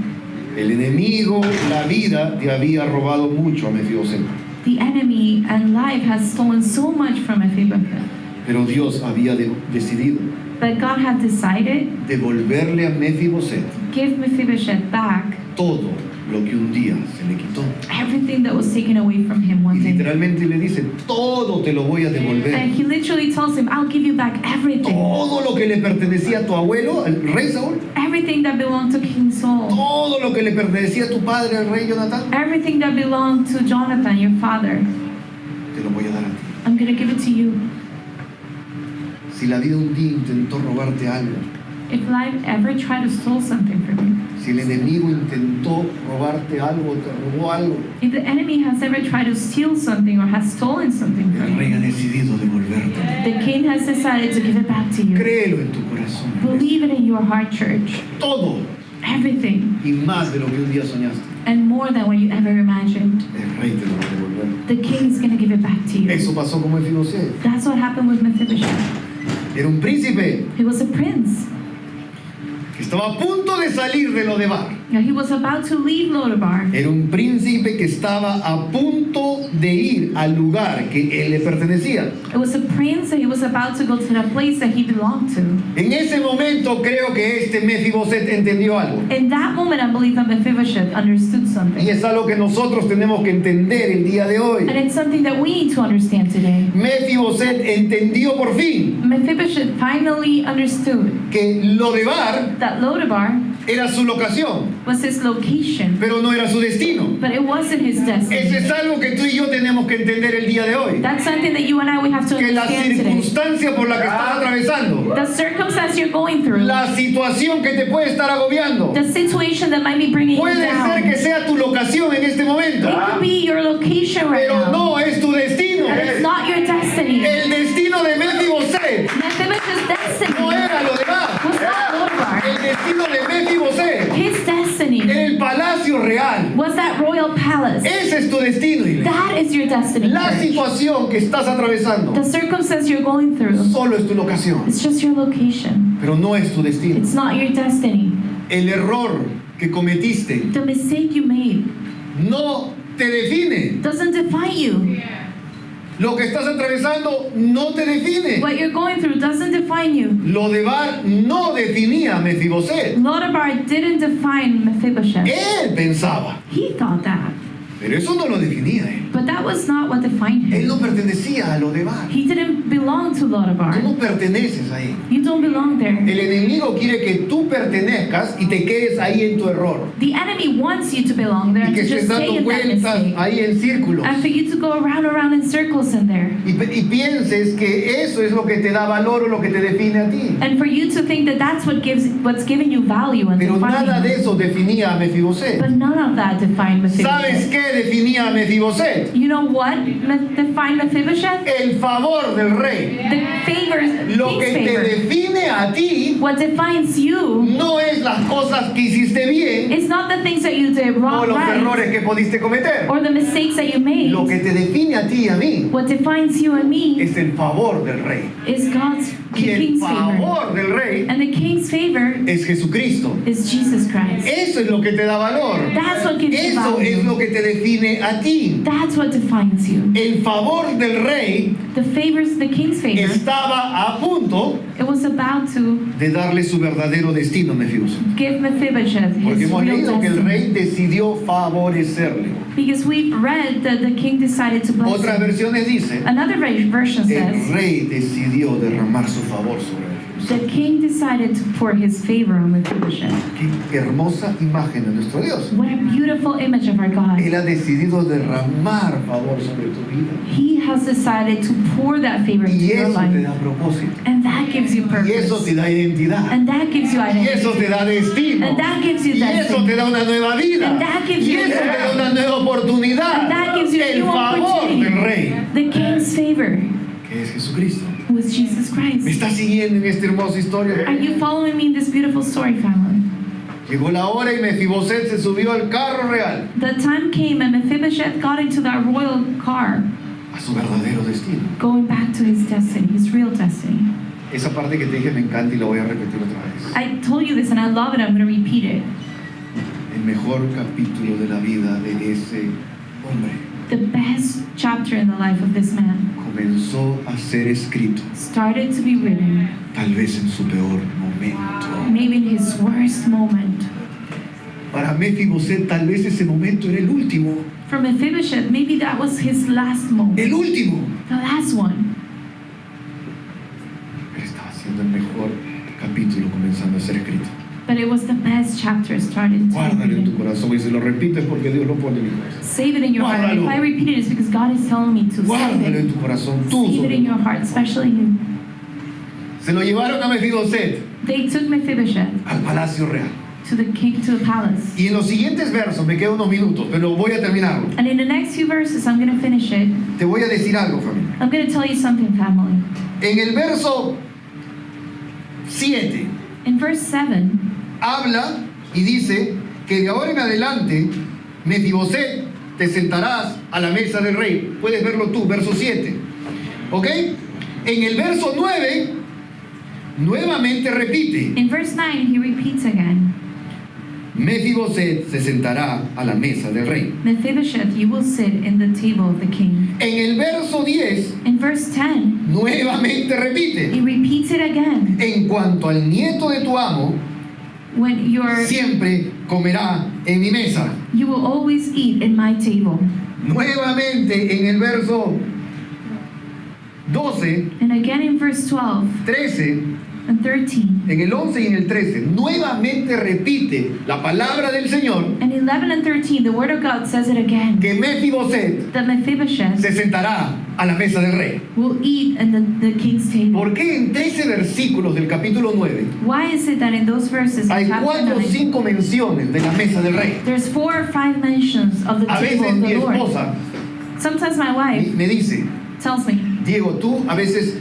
El enemigo, la vida, te había robado mucho a Mefiboset.
The enemy and life has stolen so much from Mephibosheth.
Pero Dios había decidido
But God had decided
devolverle a Mefiboset
to give Mephibosheth back
todo lo que un día se le quitó.
everything that was taken away from him
Y
one day.
literalmente le dice, todo te lo voy a
And
devolver.
he literally tells him, "I'll give you back everything.
Todo lo que le pertenecía a tu abuelo, el rey Saúl.
Everything that belonged to King Saul.
Todo lo que le pertenecía a tu padre, el rey Jonatán.
Everything that belonged to Jonathan, your father.
Te lo voy a dar a ti.
I'm going to give it to you."
Si la vida un día intentó robarte algo,
If life ever tried to steal something from you,
si el enemigo intentó robarte algo, te robó algo,
if the enemy has ever tried to steal something or has stolen something
el
from
rey
you,
ha decidido devolverte.
the king has decided to give it back to you.
Créelo en tu corazón.
Believe it in your heart, church.
Todo
Everything
y más de lo que un día soñaste,
and more than what you ever imagined.
el rey te lo va a devolver.
The king is going to give it back to you.
Eso pasó con Mefiboset.
That's what happened with Mephibosheth.
Era un príncipe
He was a prince.
que estaba a punto de salir de Lodebar.
He was about to leave Lodebar.
Era un príncipe que estaba a punto de ir al lugar que él le pertenecía.
It was a prince that he was about to go to the place that he belonged to.
En ese momento creo que este Mefiboset entendió algo.
In that moment, I believe that Mephibosheth understood
Y
something.
es algo que nosotros tenemos que entender el día de hoy.
And it's something that we need to understand today.
Mefiboset entendió por fin
Mephibosheth finally understood
que Lodebar
that Lodebar
era su locación,
was his location,
pero no era su destino.
but it wasn't his
Eso
destiny.
es algo que tú y yo tenemos que entender el día de hoy.
That's something that you and I, we have to
Que la
understand today.
circunstancia por la que estás atravesando,
The circumstance you're going through,
la situación que te puede estar agobiando,
the situation that might be bringing you
puede ser que
down,
sea tu locación en este momento,
it could be your location right
pero
now,
no es tu destino.
but it's not your destiny.
El destino de Mefiboset
Mephibosheth's destiny
no era lo demás.
was not
El
Lodabar.
destino de Mefiboset
His destiny
era el palacio real.
was that royal palace.
Ese es tu destino, iglesia.
That is your destiny.
La
church.
situación que estás atravesando
The circumstance you're going through,
solo es tu locación,
it's just your location.
pero no es tu destino.
It's not your destiny.
El error que cometiste
The mistake you made
no te define.
doesn't define you.
Lo que estás atravesando no te define.
What you're going through doesn't define you.
Lodebar no definía a Mefiboset.
Lodabar didn't define Mephibosheth.
Él pensaba,
He thought that.
pero eso no lo definía él.
But that was not what defined
Él
him.
no pertenecía a Lodebar.
He didn't belong to
Tú
Lodabar.
no perteneces ahí.
You don't belong there.
El enemigo quiere que tú pertenezcas y te quedes ahí en tu error.
The enemy wants you to belong there
Y
and
que
to
estés
just stay
dando
in that
vueltas
mistake.
ahí en círculos.
And for you to go around in circles in there.
Y pienses que eso es lo que te da valor o lo que te define a ti.
And for you to think that that's what's giving you value and
Pero nada
defining
de
you.
eso definía a Mefiboset.
But none of that defined
¿Sabes
Mephibosheth.
qué definía a Mefiboset?
You know what defined Mephibosheth?
El favor del rey.
The favors,
Lo que
king's
te
favor.
define a ti
What defines you
no es las cosas que hiciste bien
is not the things that you did
o
wrong,
los
right,
errores que pudiste cometer.
or the mistakes that you made.
Lo que te define a ti y a mí
What defines you and me
es el favor del rey.
is God's
Y el
king's favor.
favor del rey
And the king's favor
es Jesucristo.
is Jesus Christ.
Eso es lo que te da valor.
That's what gives you
Eso es lo
value.
que te define a ti.
That's what defines you.
El favor del rey
The king's favor,
estaba a punto
it was about to
de darle su verdadero destino a Mefiboset.
give Mephibosheth
Porque
his
hemos
real
leído que el
destiny.
rey decidió favorecerle.
Because we've read that the king decided to bless
Otras
him.
versiones dicen,
Another version
el
says,
rey decidió derramar su favor sobre él.
the king decided to pour his favor on Mephibosheth.
Qué hermosa imagen de nuestro Dios.
What a beautiful image of our God.
Él ha decidido derramar favor sobre tu vida.
He has decided to pour that favor into
Y
your
eso te
life.
da propósito.
And that gives you
Y eso
purpose.
te da identidad.
And that gives you
Y eso
identity.
te da destino.
And that gives you
Y eso
destiny.
te da una nueva vida.
And that gives
Y
you
eso te da una nueva
And
oportunidad.
that gives you a
El
new
favor del rey,
opportunity. The king's favor
que es Jesucristo.
was Jesus
¿Me
Christ.
estás siguiendo en esta hermosa historia?
Are you following me in this beautiful story, family?
Llegó la hora y Mefiboset se subió al carro real,
The time came and Mephibosheth got into that royal car,
a su verdadero destino.
going back to his destiny, his real destiny.
Esa parte que te dije me encanta y la voy a repetir otra vez.
I told you this and I love it. I'm going to repeat it.
El mejor capítulo de la vida de ese hombre
The best chapter in the life of this man
comenzó a ser escrito,
started to be written,
tal vez en su peor momento.
maybe in his worst moment.
Para Mefiboset tal vez ese momento era el último.
For Mephibosheth, maybe that was his last moment,
El último.
the last one.
Pero estaba siendo el mejor capítulo comenzando a ser escrito.
But it was the best chapter started to be
Guárdalo en tu
written.
corazón y si lo repites porque Dios lo pone en mi corazón.
Save it in your heart. And if
Guárdalo.
I repeat it, it's because God is telling me to save
Guárdalo en
it.
tu corazón. Tú
Save it in
solo.
your heart, especially you.
Se lo llevaron a Mefiboset
They took Mephibosheth
al palacio real.
to the king, to the palace.
Y en los siguientes versos, me quedan unos minutos, pero voy a terminarlo.
And in the next few verses, I'm going to finish it.
Te voy a decir algo, familia.
I'm going to tell you something, family.
En el verso 7
In verse 7,
habla y dice que de ahora en adelante Mefiboset te sentarás a la mesa del rey. Puedes verlo tú, verso 7. ¿Ok? En el verso 9 nuevamente repite,
in verse 9, he repeats again,
Mefiboset se sentará a la mesa del rey.
Mephibosheth, you will sit in the table of the king.
En el verso 10
In verse 10,
nuevamente repite,
he repeats it again.
en cuanto al nieto de tu amo,
When you're,
siempre comerá en mi mesa.
you will always eat in my table.
Nuevamente en el verso 12,
And again in verse 12
13,
and 13.
en el 11 y en el 13, nuevamente repite la palabra del Señor
And 11 and 13, the word of God says it again.
que Mefiboset
That Mephibosheth
se sentará a la mesa del rey.
will eat at the king's table.
¿Por qué en 13 versículos del capítulo 9
Why is it that in those verses
hay
in chapter
4 o
9,
5 menciones de la mesa del rey?
there's 4 or 5 mentions of the
A
table
veces
of
mi
the Lord?
esposa
Sometimes my wife
me dice,
tells me,
Diego, tú a veces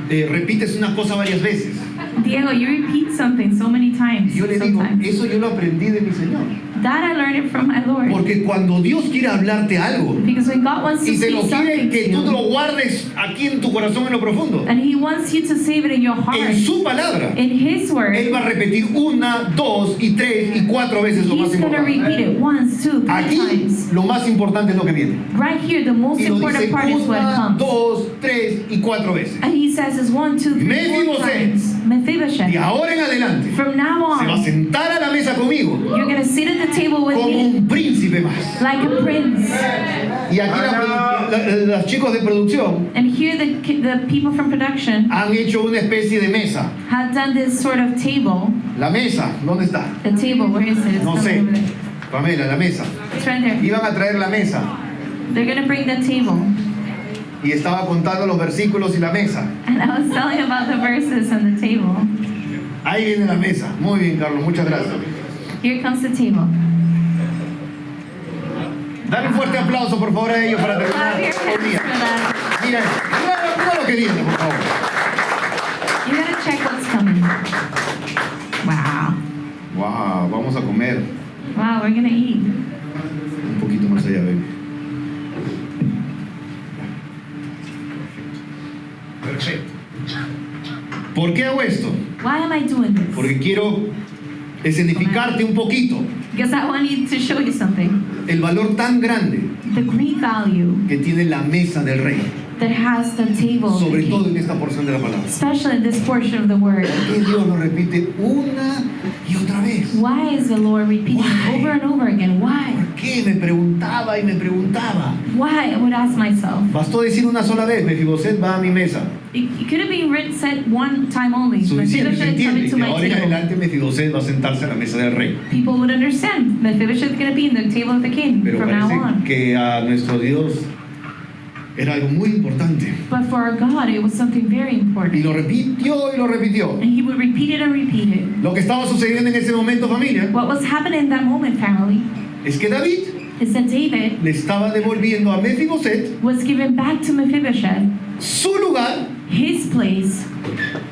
repites una cosa varias veces.
Diego, you repeat something so many times.
Y yo le digo,
sometimes.
eso yo lo aprendí de mi Señor.
That I learned it from my Lord.
Porque cuando Dios quiere hablarte algo
Because when God wants to
y te lo
speak
quiere
something to
que tú
you,
lo guardes aquí en tu corazón en lo profundo,
and He wants you to save it in your heart,
en su palabra,
in His word,
Él va a repetir 1, 2 y 3 y 4 veces lo más
He's going to repeat
importante.
it once, 2, 3
Aquí
times.
lo más importante es lo que viene.
Right here, the most
Y lo
important
dice
part is what
1,
comes.
2, 3 y 4 veces.
And He says it's 1, 2, 3, 4
Mefiboset.
times.
Y
Mephibosheth.
ahora en adelante
From now
se va a
on,
sentar a la mesa conmigo
you're going to sit at the table with
como
me
un príncipe más.
like a prince.
Y aquí los chicos de producción
And here the people from production
han hecho una especie de mesa.
had done this sort of table.
La mesa, ¿dónde está?
The table, where is it? It's
No
coming
sé.
over there.
Pamela, la mesa.
It's right there.
Iban a traer la mesa
They're going to bring the table.
y estaba contando los versículos y la mesa.
And I was telling about the verses on the table.
Ahí viene la mesa. Muy bien, Carlos, muchas gracias.
Here comes the table.
Dale un fuerte aplauso, por favor, a ellos para terminar
Clap your
el
hands
día.
for that.
Mira, mira lo que viene, por favor.
You got to check what's coming. Wow.
Wow, vamos a comer
Wow, we're going to eat.
un poquito más allá, baby. Perfecto. ¿Por qué hago esto?
Why am I doing this?
Porque quiero escenificarte un poquito
Because I want you to show you something.
el valor tan grande
The great value
que tiene la mesa del rey,
that has the table of the
sobre todo en
king.
esta porción de la palabra.
Especially in this portion of the word.
Que Dios lo repite una y otra vez.
Why is the Lord repeating
Why?
over and over again? Why?
¿Por qué? Me preguntaba y me preguntaba.
Why? I would ask myself.
Bastó decir una sola vez, Mefiboset va a mi mesa.
It could have been written said one time only.
Suficiente, se
Mephibosheth coming
entiende.
to
Y
my
ahora en
table.
adelante Mefiboset va a sentarse a la mesa del rey.
People would understand. Mephibosheth is going to be in the table of the king
Pero
from now
parece
on.
que a nuestro Dios era algo muy importante.
But for our God, it was something very
Y
important.
lo repitió y lo repitió.
And he would repeat it and repeat it.
Lo que estaba sucediendo en ese momento, familia,
What was happening in that moment, family,
es que David
is that David
le estaba devolviendo a Mefiboset
was given back to Mephibosheth
su lugar
his place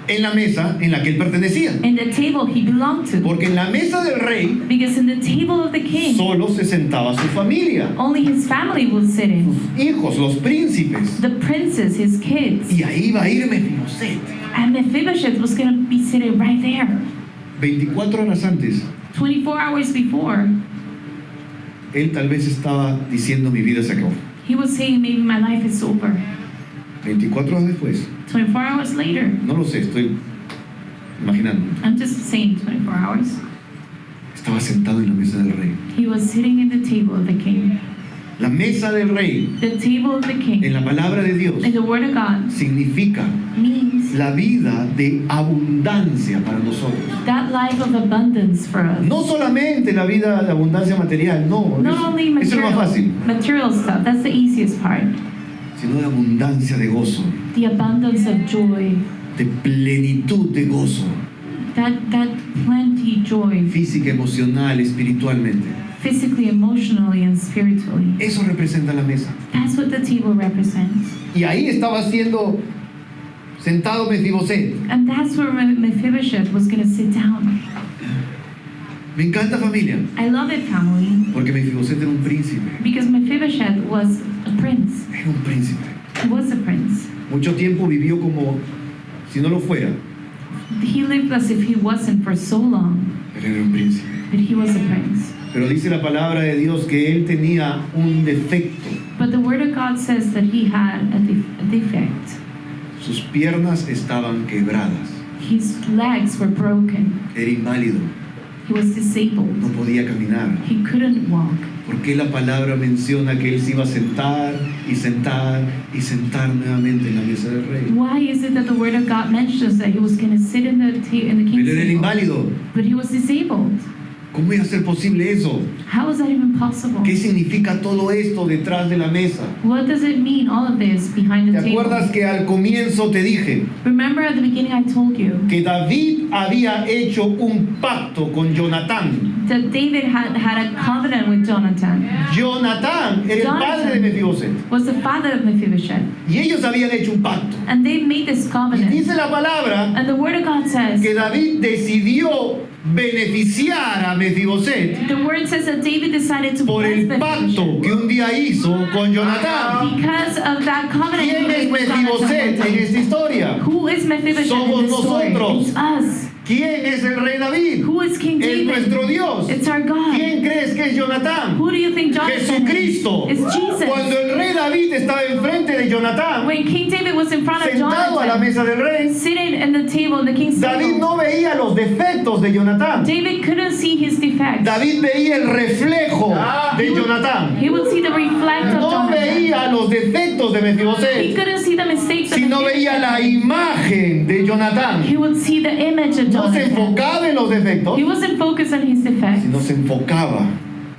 en la mesa en la que él pertenecía.
in the table he belonged to.
Porque en la mesa del rey
Because in the table of the king,
solo se sentaba su familia,
only his family would sit in.
hijos, los príncipes.
The princes, his kids.
Y ahí va a ir Mefiboset.
And Mephibosheth was going to be sitting right there.
24 horas antes,
24 hours before,
él tal vez estaba diciendo mi vida se acabó.
he was saying, maybe my life is over.
24 horas después,
24 hours later,
no lo sé, estoy imaginando.
I'm just saying 24 hours,
Estaba sentado en la mesa del rey.
he was sitting in the table of the king.
La mesa del rey,
The table of the king,
en la palabra de Dios,
in the word of God,
significa
means
la vida de abundancia para nosotros.
that life of abundance for us.
No solamente la vida de abundancia material, no,
Not only
eso es lo más fácil,
material stuff, that's the easiest part.
sino de abundancia de gozo,
The abundance of joy,
de plenitud de gozo,
that plenty joy,
física, emocional, espiritualmente.
physically, emotionally, and spiritually.
Eso representa la mesa.
That's what the table represents.
Y ahí estaba siendo sentado Mefiboset.
And that's where Mephibosheth was going to sit down.
Me encanta, familia,
I love it, family,
porque Mefiboset era un príncipe.
because Mephibosheth was a prince.
Era un príncipe.
He was a prince.
Mucho tiempo vivió como si no lo fuera,
He lived as if he wasn't for so long,
pero era un príncipe.
but he was a prince.
Pero dice la palabra de Dios que él tenía un defecto.
But the word of God says that he had a defect.
Sus piernas estaban quebradas.
His legs were broken.
Era inválido.
He was disabled.
No podía caminar.
He couldn't walk.
¿Por qué la palabra menciona que él se iba a sentar y sentar y sentar nuevamente en la mesa del rey?
Why is it that the word of God mentions that he was going to sit in the
Él
king's
era
table,
inválido.
but he was disabled?
¿Cómo iba a ser posible eso?
How is that even possible?
¿Qué significa todo esto detrás de la mesa?
What does it mean, all of this behind
¿Te
the table?
acuerdas que al comienzo te dije
Remember at the beginning I told you
que David había hecho un pacto con Jonatán?
that David had a covenant with Jonathan.
Jonatán era el padre de Mefiboset.
Was the father of Mephibosheth.
Y ellos habían hecho un pacto.
And they made this
Y
covenant.
dice la palabra
And the word of God says,
que David decidió beneficiar a Mefiboset
the word says that David decided to
por
bless
el pacto
Mephibosheth
que un día hizo con Jonatán.
because of that covenant.
¿Quién
he
es
made with
Mefiboset
Jonathan.
en esta historia?
Who is Mephibosheth
Somos
in this story?
nosotros.
It's us.
¿Quién es el rey David?
Who is King
Es
David?
nuestro Dios.
It's our God.
¿Quién crees que es Jonatán?
Who do you think Jonathan
Jesucristo.
is? It's Jesus.
Cuando el rey David estaba enfrente de Jonatán,
When King David was in front of
sentado a la
Jonathan,
mesa del rey,
sitting in the table, in the king's
David
table,
no veía los defectos de Jonatán.
David couldn't see his defects.
David veía el reflejo de Jonatán.
He would see the reflect of
No
Jonathan.
veía los defectos de
He
Mefiboset,
couldn't see the mistakes of
sino veía la
Mephibosheth.
imagen de Jonatán.
He would see the image of
No se
Jonathan.
enfocaba en los defectos,
He wasn't focused on his defects.
sino se enfocaba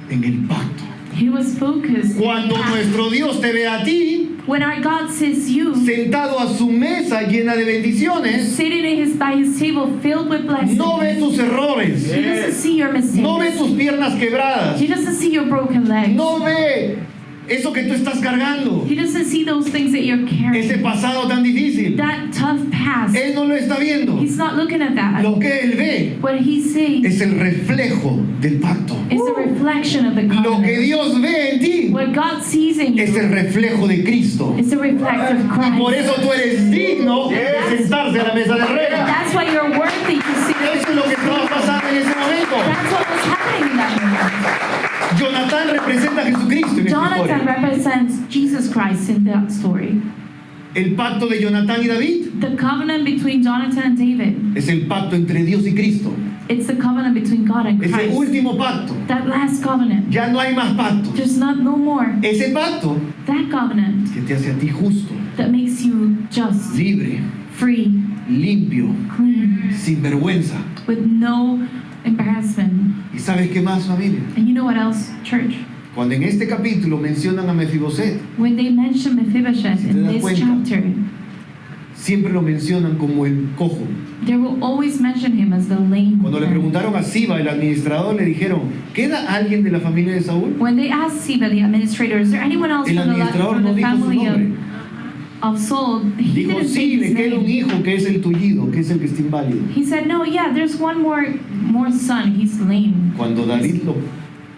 en el pacto.
He was focused.
Cuando nuestro Dios te ve a ti
When our God sees you
sentado a su mesa llena de bendiciones,
sitting by his table filled with blessings,
no ve tus errores,
he doesn't see your mistakes.
no ve tus piernas quebradas,
He doesn't see your broken legs.
no ve eso que tú estás cargando,
He doesn't see those things that you're carrying.
ese pasado tan difícil.
That tough past.
Él no lo está viendo.
He's not looking at that.
Lo que él ve
What he sees
es el reflejo del pacto.
is a reflection of the
Lo que
covenant.
Dios ve en ti
What God sees in
es el
you
reflejo de Cristo.
is a reflection of
Y por
Christ.
eso tú eres digno de sentarse a la mesa del
And
rey.
that's why you're worthy to sit.
Eso es lo que estaba pasando en ese momento.
That's what was happening in that moment.
Jonatán representa a Jesucristo en esta
Jonathan
historia.
represents Jesus Christ in that story.
El pacto de Jonatán y David
The covenant between Jonathan and David,
es el pacto entre Dios y Cristo.
it's the covenant between God and
Es el
Christ.
último pacto.
That last covenant,
Ya no hay más pactos.
there's no more.
Ese pacto
That covenant
que te hace a ti justo,
that makes you just,
libre,
free,
limpio,
clean,
sin vergüenza.
with no embarrassment.
¿Y sabes qué más, familia?
And you know what else, church?
Cuando en este capítulo mencionan a Mefiboset,
When they mention Mephibosheth
Si te
in
das
this
cuenta.
chapter,
siempre lo mencionan como el cojo.
they will always mention him as the lame
Cuando le
man.
preguntaron a Siba, el administrador, le dijeron, ¿queda alguien de la familia de Saúl?
When they asked Siba, the administrator, is there anyone else
El
from the,
administrador
from
no
the
dijo su
family
nombre.
of Saul? He
Dijo,
didn't say
sí, le
his
queda un
name.
hijo que es el tullido, que es el que está inválido.
He said, no, yeah, there's one more son. He's lame.
Cuando David lo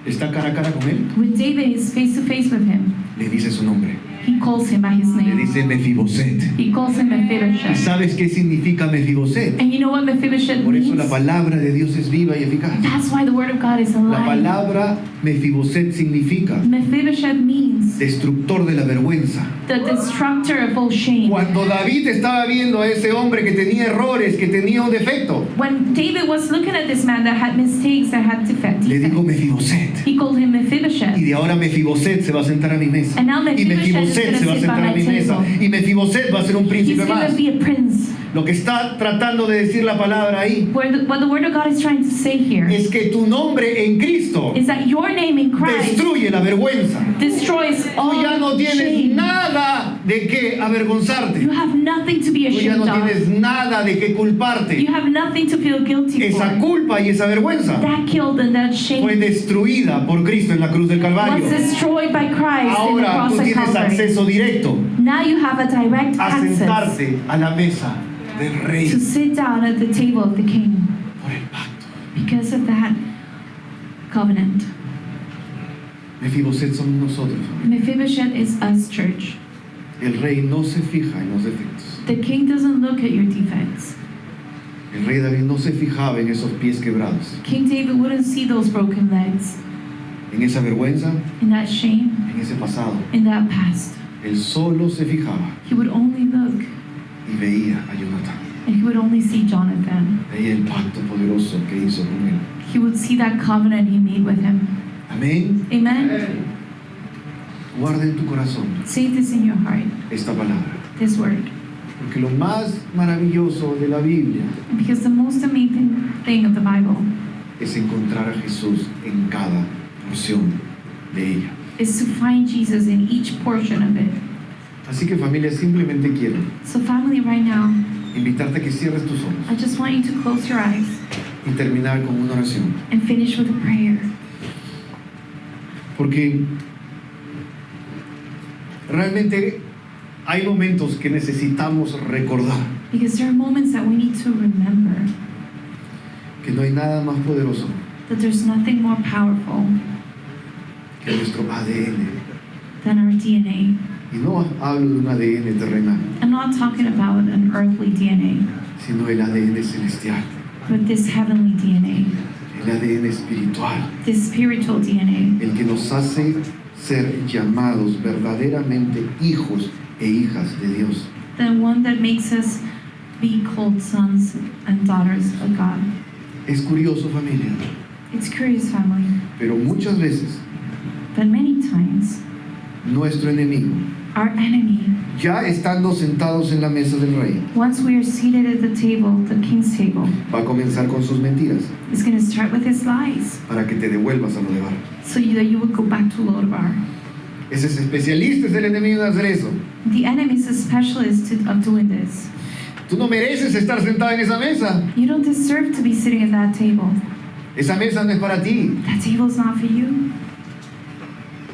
está cara a cara con él,
When David is face to face with him,
le dice su nombre.
he calls him by his
Le
name.
dice Mefiboset.
He calls him
¿Y
Mephibosheth.
sabes qué significa Mefiboset?
And you know what Mephibosheth
Por eso la
means?
palabra de Dios es viva y eficaz.
That's why the word of God is
La
alive.
palabra Mefiboset significa
Mephibosheth means
destructor de la vergüenza.
the destructor of all shame.
Cuando David estaba viendo a ese hombre que tenía errores, que tenía un defecto,
When David was looking at this man that had mistakes, that had defects,
le dijo Mefiboset.
he called him
Y
Mephibosheth.
de ahora Mefiboset se va a sentar a mi mesa.
And now
Y
Mephibosheth is
Mefiboset se va a
gonna sit
sentar
by
a mi
my
mesa.
table.
Y Mefiboset va a ser un
He's
príncipe
going
más.
to be a prince.
Lo que está tratando de decir la palabra ahí
What the word of God is trying to say here
es que tu nombre en Cristo
is that your name in Christ
destruye la vergüenza.
destroys
Tú
all
ya no tienes
shame.
nada de qué avergonzarte.
You have nothing to be
Tú ya
ashamed
no
of.
tienes nada de qué culparte.
You have nothing to feel guilty
Esa
for.
culpa y esa vergüenza
That killed and that
fue
shame
destruida por Cristo en la cruz del Calvario.
was destroyed by Christ in the
Ahora
cross
tú
of
tienes
Calvary.
acceso directo
Now you have a direct
a
access
sentarte a la mesa del rey
to sit down at the table of the king
por el pacto.
because of that covenant.
Mefiboset somos nosotros.
Mephibosheth is us, church.
El rey no se fija en los defectos.
The king doesn't look at your defects.
El rey David no se fijaba en esos pies quebrados,
King David wouldn't see those broken legs,
en esa vergüenza,
in that shame,
en ese pasado.
in that past.
Él solo se fijaba
He would only look
y veía a Jonatán.
and he would only see Jonathan.
Veía el pacto poderoso que hizo con él.
He would see that covenant he made with him.
La Amén.
Amen.
Guarda en tu corazón
Say this in your heart,
esta palabra.
this word.
Porque lo más maravilloso de la Biblia
Because the most amazing thing of the Bible
es encontrar a Jesús en cada porción de ella.
is to find Jesus in each portion of it.
Así que familia, simplemente quiero
So family, right now,
invitarte a que cierres tus ojos
I just want you to close your eyes
y terminar con una oración.
and finish with a prayer.
Porque realmente hay momentos que necesitamos recordar
Because there are moments that we need to remember
que no hay nada más poderoso
that there's nothing more powerful
que nuestro ADN.
than our DNA.
Y no hablo de un ADN terrenal,
I'm not talking about an earthly DNA,
sino el ADN celestial,
but this heavenly DNA,
el ADN espiritual,
this spiritual DNA,
el que nos hace ser llamados verdaderamente hijos e hijas de Dios.
the one that makes us be called sons and daughters of God.
Es curioso, familia,
It's curious, family,
pero muchas veces
but many times
nuestro enemigo,
our enemy,
ya estando sentados en la mesa del rey,
once we are seated at the table, the king's table,
va a comenzar con sus mentiras
is going to start with his lies
para que te devuelvas a lo de Bar.
so that you will go back to Lodabar.
Ese es especialista, es el enemigo de hacer eso.
The enemy is a specialist of doing this.
Tú no mereces estar sentado en esa mesa.
You don't deserve to be sitting at that table.
Esa mesa no es para ti.
That table is not for you.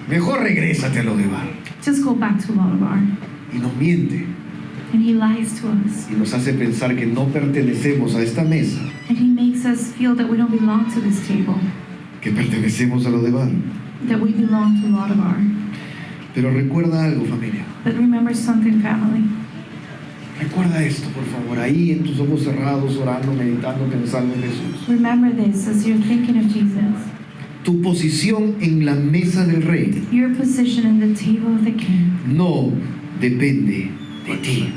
Mejor regrésate a lo de Bar.
Just go back to Lodabar.
Y nos miente
And he lies to us.
y nos hace pensar que no pertenecemos a esta mesa,
And he makes us feel that we don't belong to this table,
que pertenecemos a lo de Bar.
that we belong to Lodabar.
Pero recuerda algo, familia.
But remember something, family.
Recuerda esto, por favor, ahí en tus ojos cerrados, orando, meditando, pensando en Jesús.
Remember this as you're thinking of Jesus.
Tu posición en la mesa del rey
Your position in the table of the king
no depende de ti.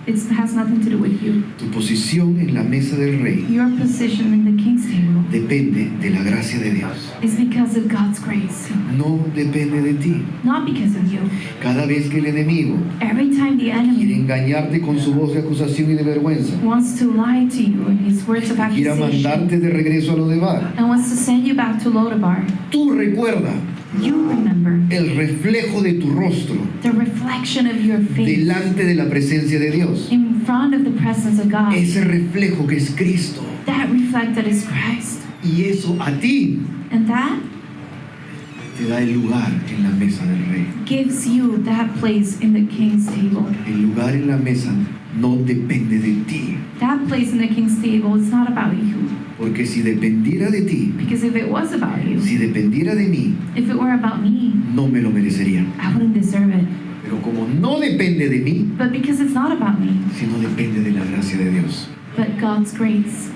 it has nothing to do with you.
Tu posición en la mesa del rey
Your position in the king's table
depende de la gracia de Dios.
is because of God's grace,
No depende de ti.
not because of you.
Cada vez que el enemigo
Every time the
quiere
enemy
engañarte con su voz de acusación y de vergüenza,
wants to lie to you in his words of
quiere
accusation
mandarte de regreso a lo de Bar,
and wants to send you back to Lodabar,
tú recuerda
you remember
el reflejo de tu rostro
the reflection of your face
delante de la presencia de Dios.
in front of the presence of God.
Ese reflejo que es Cristo.
That reflected is Christ.
Y eso a ti
And that
te da el lugar en la mesa del rey.
gives you that place in the king's table.
El lugar en la mesa no depende de ti.
That place in the king's table is not about you.
Porque si dependiera de ti,
Because if it was about you,
si dependiera de mí,
if it were about me,
no me lo merecería.
I wouldn't deserve it.
Pero como no depende de mí,
But because it's not about me,
sino depende de la gracia de Dios,
but God's grace,